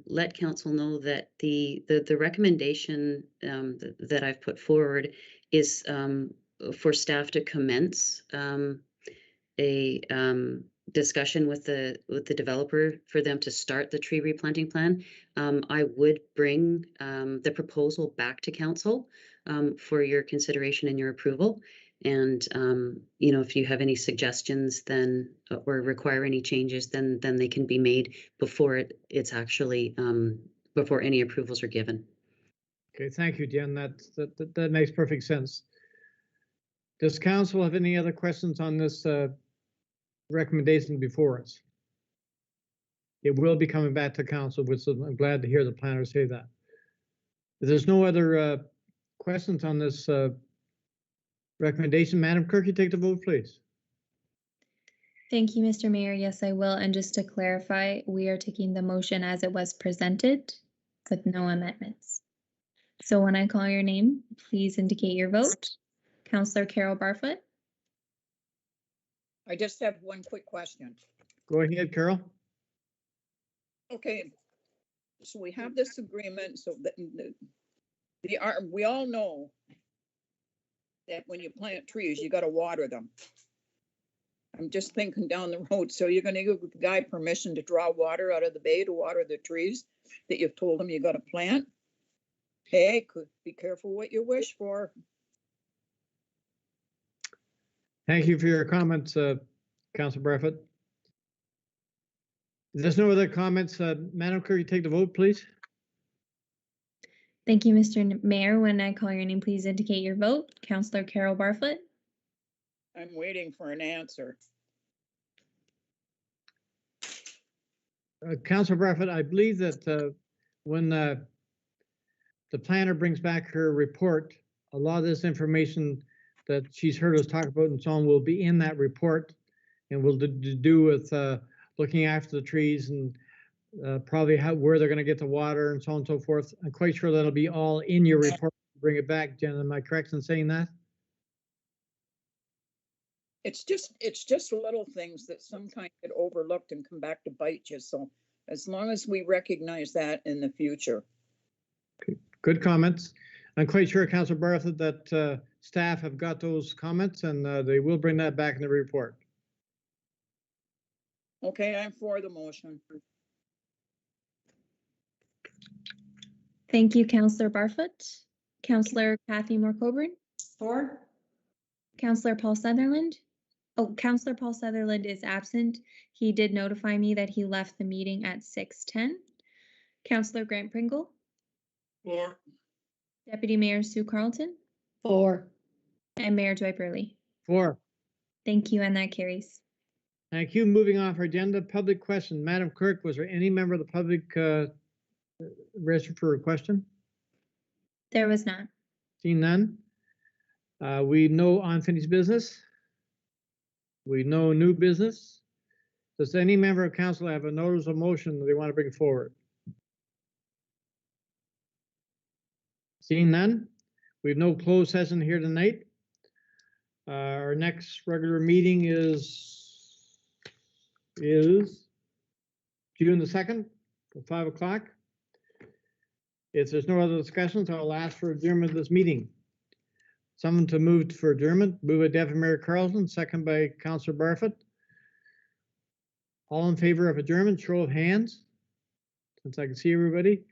let council know that the recommendation that I've put forward is for staff to commence a discussion with the developer for them to start the tree replanting plan. I would bring the proposal back to council for your consideration and your approval. And you know, if you have any suggestions, then or require any changes, then they can be made before it's actually before any approvals are given. Okay, thank you, Jen. That makes perfect sense. Does council have any other questions on this recommendation before us? It will be coming back to council, which I'm glad to hear the planner say that. If there's no other questions on this recommendation, Madam Clerk, you take the vote, please. Thank you, Mr. Mayor. Yes, I will. And just to clarify, we are taking the motion as it was presented with no amendments. So when I call your name, please indicate your vote. Councillor Carol Barfoot. I just have one quick question. Go ahead, Carol. Okay, so we have this agreement, so we all know that when you plant trees, you gotta water them. I'm just thinking down the road, so you're gonna give the guy permission to draw water out of the bay to water the trees that you've told him you gotta plant? Hey, be careful what you wish for. Thank you for your comments, Councilor Barfoot. If there's no other comments, Madam Clerk, you take the vote, please. Thank you, Mr. Mayor. When I call your name, please indicate your vote. Councillor Carol Barfoot, I'm waiting for an answer. Councilor Barfoot, I believe that when the planner brings back her report, a lot of this information that she's heard us talk about and so on will be in that report, and will do with looking after the trees and probably where they're going to get the water and so on and so forth. I'm quite sure that'll be all in your report. Bring it back, Jen. Am I correct in saying that? It's just little things that sometimes get overlooked and come back to bite you. So as long as we recognize that in the future. Okay. Good comments. I'm quite sure, Councilor Barfoot, that staff have got those comments and they will bring that back in the report. Okay, I'm for the motion. thank you, Councillor Barfoot. Councillor Kathy Moore-Coburn, For? Councillor Paul Sutherland. Oh, Councillor Paul Sutherland is absent. He did notify me that he left the meeting at 6:10. Councillor Grant Pringle, For. Deputy Mayor Sue Carlton, For. and Mayor Dwight Burley. 4. Thank you, and that carries. Thank you. Moving off our agenda, public question. Madam Clerk, was there any member of the public registered for a question? There was none. Seeing none. We know unfinished business. We know new business. Does any member of council have a notice of motion that they want to bring forward? Seeing none, we have no closed session here tonight. Our next regular meeting is June the 2nd at 5 o'clock. If there's no other discussions, I'll ask for adjournment of this meeting. Someone to move for adjournment, move by Deputy Mayor Carlson, second by Councilor Barfoot. All in favor of adjournment, show of hands, since I can see everybody.